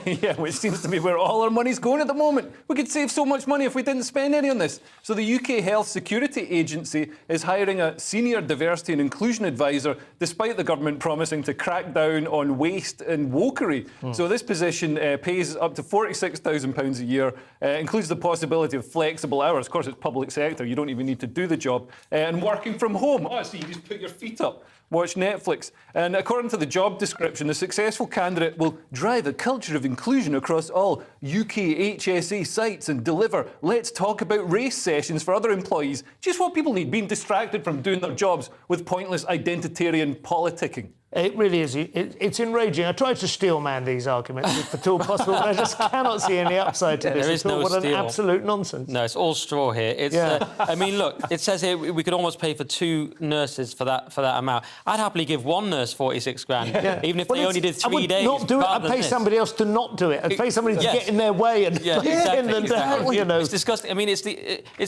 Yeah, which seems to be where all our money's going at the moment. We could save so much money if we didn't spend any on this. So the UK Health Security Agency is hiring a senior diversity and inclusion advisor, despite the government promising to crack down on waste and wokery. So this position pays up to £46,000 a year, includes the possibility of flexible hours. Of course, it's public sector. You don't even need to do the job. And working from home. Oh, so you just put your feet up, watch Netflix. And according to the job description, the successful candidate will drive a culture of inclusion across all UK HSE sites and deliver let's talk about race sessions for other employees. Just what people need, being distracted from doing their jobs with pointless identitarian politicking. It really is. It's enraging. I tried to steel man these arguments if at all possible, but I just cannot see any upside to this. There is no What steel. an absolute nonsense. No, it's all straw here. It's, I mean, look, it says here we could almost pay for 2 nurses for that amount. I'd happily give one nurse 46 grand, even if they only did 3 days. Not do it. I'd pay somebody else to not do it. I'd pay somebody to get in their way and in the down, you know. It's disgusting. I mean, it's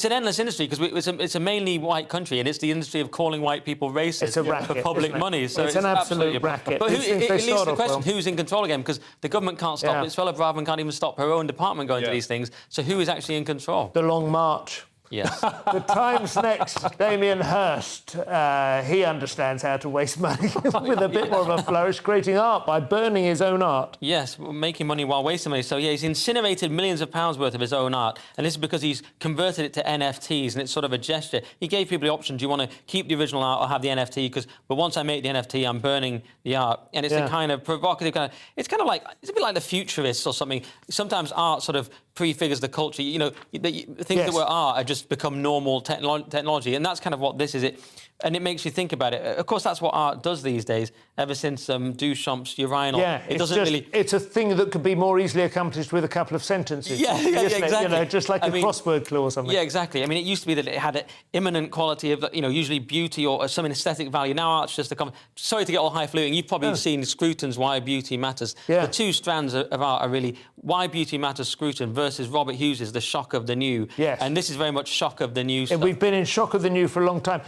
an endless industry because it's a mainly white country, and it's the industry of calling white people racist it's a racket, for public money. So it's an absolute racket. But it leads to the question, off who's in control again? Because the government can't stop it. Suella Braverman can't even stop her own department going to these things. So who is actually in control? The Long March. Yes. The Times next, Damien Hirst. He understands how to waste money with a bit more of a flourish, creating art by burning his own art. Yes, making money while wasting money. So, yeah, he's incinerated millions of pounds worth of his own art, and this is because he's converted it to NFTs, and it's sort of a gesture. He gave people the option, do you want to keep the original art or have the NFT? But once I make the NFT, I'm burning the art. And it's a kind of provocative kind of... It's kind of like... It's a bit like the Futurists or something. Sometimes art sort of prefigures the culture. You know, things that were art are just become normal technology, and that's kind of what this is. And it makes you think about it. Of course, that's what art does these days, ever since Duchamp's urinal. Yeah, it's a thing that could be more easily accomplished with a couple of sentences. Yeah, exactly. You know, just like a crossword clue or something. Yeah, exactly. I mean, it used to be that it had an imminent quality of, you know, usually beauty or some aesthetic value. Now art's just a... Sorry to get all highfalutin. You've probably seen Scruton's Why Beauty Matters. The 2 strands of art are really Why Beauty Matters Scruton versus Robert Hughes's The Shock of the New. Yes. And this is very much shock of the new stuff. We've been in shock of the new for a long time.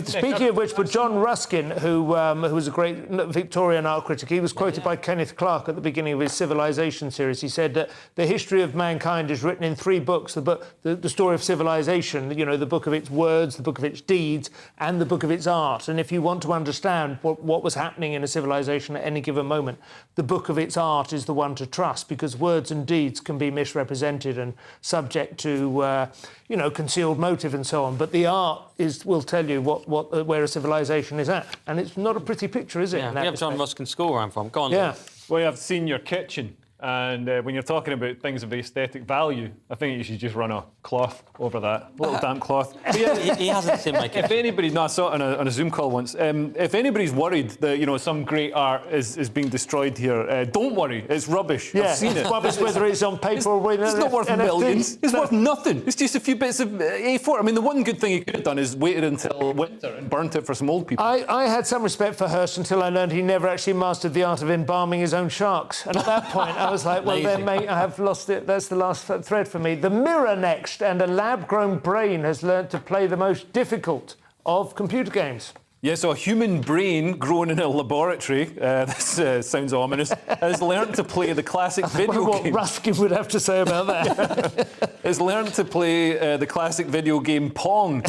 Speaking of which, but John Ruskin, who was a great Victorian art critic, he was quoted by Kenneth Clarke at the beginning of his Civilization series. He said that the history of mankind is written in 3 books: the story of civilization, you know, the book of its words, the book of its deeds, and the book of its art. And if you want to understand what was happening in a civilization at any given moment, the book of its art is the one to trust, because words and deeds can be misrepresented and subject to, you know, concealed motive and so on. But the art will tell you where a civilization is at. And it's not a pretty picture, is it? Yeah, we have John Ruskin School where I'm from. Go on. Yeah. Well, I've seen your kitchen. And when you're talking about things of aesthetic value, I think you should just run a cloth over that, a little damp cloth. But yeah, he hasn't seen my kitchen. If anybody, I saw it on a Zoom call once. If anybody's worried that, you know, some great art is being destroyed here, don't worry. It's rubbish. Yeah, I've seen it. It's rubbish whether it's on paper or with It's not worth NFT. millions. It's worth nothing. It's just a few bits of A4. I mean, the one good thing he could have done is waited until winter and burnt it for some old people. I had some respect for Hirst until I learned he never actually mastered the art of embalming his own sharks. And at that point, I was like, well, then, mate, I have lost it. That's the last thread for me. The Mirror next, and a lab-grown brain has learnt to play the most difficult of computer games. Yeah, so a human brain grown in a laboratory, this sounds ominous, has learned to play the classic video game. What Ruskin would have to say about that. Has learned to play the classic video game Pong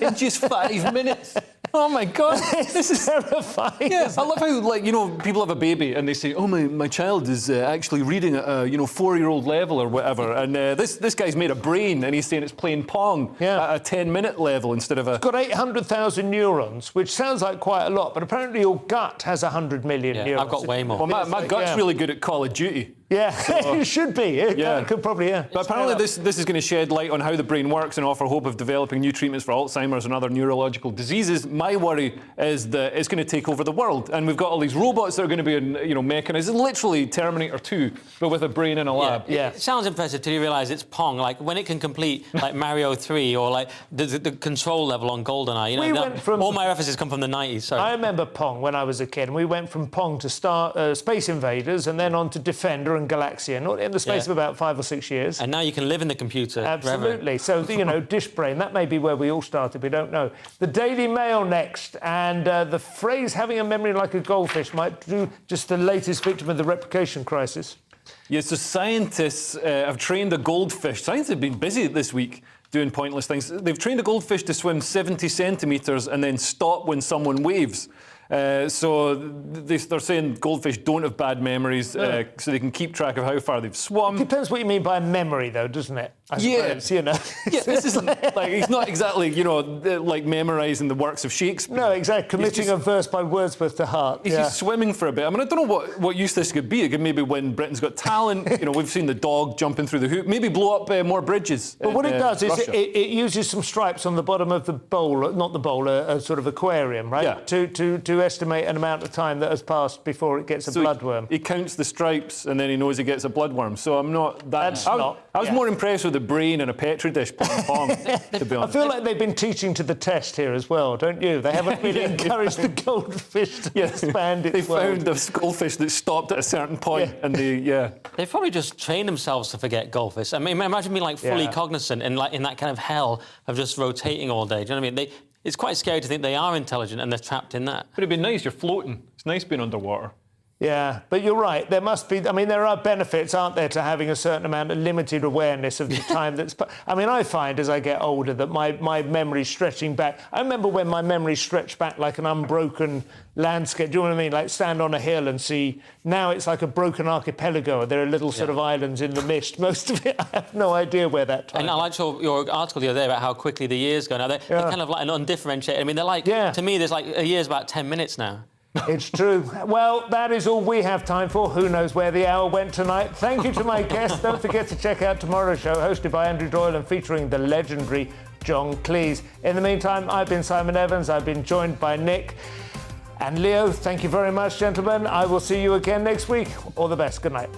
in just 5 minutes. Oh my God, this is terrifying. Yeah, I love how, like, you know, people have a baby and they say, "Oh, my child is actually reading at a 4-year-old level or whatever," and this guy's made a brain and he's saying it's playing Pong at a 10-minute level instead of a. It's got 800,000 neurons, which sounds like quite a lot, but apparently your gut has 100 million neurons. I've got way more. Well, my gut's really good at Call of Duty. Yeah, so, it should be. It could probably, But apparently this is going to shed light on how the brain works and offer hope of developing new treatments for Alzheimer's and other neurological diseases. My worry is that it's going to take over the world, and we've got all these robots that are going to be, mechanised. It's literally Terminator 2, but with a brain in a lab. Yeah. It sounds impressive till you realise it's Pong. Like when it can complete like Mario 3 or like the control level on GoldenEye. You know, all my references come from the 90s. Sorry. I remember Pong when I was a kid, and we went from Pong to Space Invaders and then on to Defender and Galaxia, not in the space of about 5 or 6 years. And now you can live in the computer. Absolutely. So, dish brain, that may be where we all started, we don't know. The Daily Mail next, and the phrase having a memory like a goldfish might do just the latest victim of the replication crisis. Yes, so scientists have trained a goldfish. Scientists have been busy this week doing pointless things. They've trained a goldfish to swim 70 centimetres and then stop when someone waves. So they're saying goldfish don't have bad memories, so they can keep track of how far they've swum. It depends what you mean by memory, though, doesn't it? I suppose, you know. Yeah, this isn't like he's not exactly, like memorising the works of Shakespeare. No, exactly. Committing a verse by Wordsworth to heart. He's just swimming for a bit. I mean, I don't know what use this could be. It could maybe win Britain's Got Talent. We've seen the dog jumping through the hoop. Maybe blow up more bridges. But what it does is it uses some stripes on the bottom of the bowl, not the bowl, a sort of aquarium, right? Yeah. To estimate an amount of time that has passed before it gets a bloodworm. He counts the stripes and then he knows he gets a bloodworm. So I'm not that. I was more impressed with the brain in a petri dish ping pong, to be honest. I feel like they've been teaching to the test here as well, don't you? They haven't really encouraged the goldfish to expand its They found the goldfish that stopped at a certain point, and They've probably just trained themselves to forget goldfish. I mean, imagine being like fully cognizant and like in that kind of hell of just rotating all day. Do you know what I mean? It's quite scary to think they are intelligent and they're trapped in that. But it'd be nice. You're floating. It's nice being underwater. Yeah, but you're right. There must be... I mean, there are benefits, aren't there, to having a certain amount of limited awareness of the time that's... I mean, I find as I get older that my memory's stretching back. I remember when my memory stretched back like an unbroken landscape. Do you know what I mean? Like stand on a hill and see... Now it's like a broken archipelago. There are little sort of islands in the mist. Most of it, I have no idea where that time... And I liked your article the other day about how quickly the years go now. They're kind of like an undifferentiated... I mean, they're like... To me, there's like a year's about 10 minutes now. It's true. Well, that is all we have time for. Who knows where the hour went tonight? Thank you to my guests. Don't forget to check out tomorrow's show, hosted by Andrew Doyle and featuring the legendary John Cleese. In the meantime, I've been Simon Evans. I've been joined by Nick and Leo. Thank you very much, gentlemen. I will see you again next week. All the best. Good night.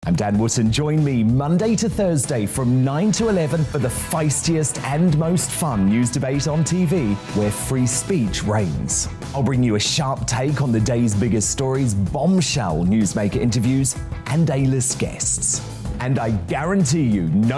I'm Dan Wootton. Join me Monday to Thursday from 9 to 11 for the feistiest and most fun news debate on TV, where free speech reigns. I'll bring you a sharp take on the day's biggest stories, bombshell newsmaker interviews, and A-list guests. And I guarantee you, no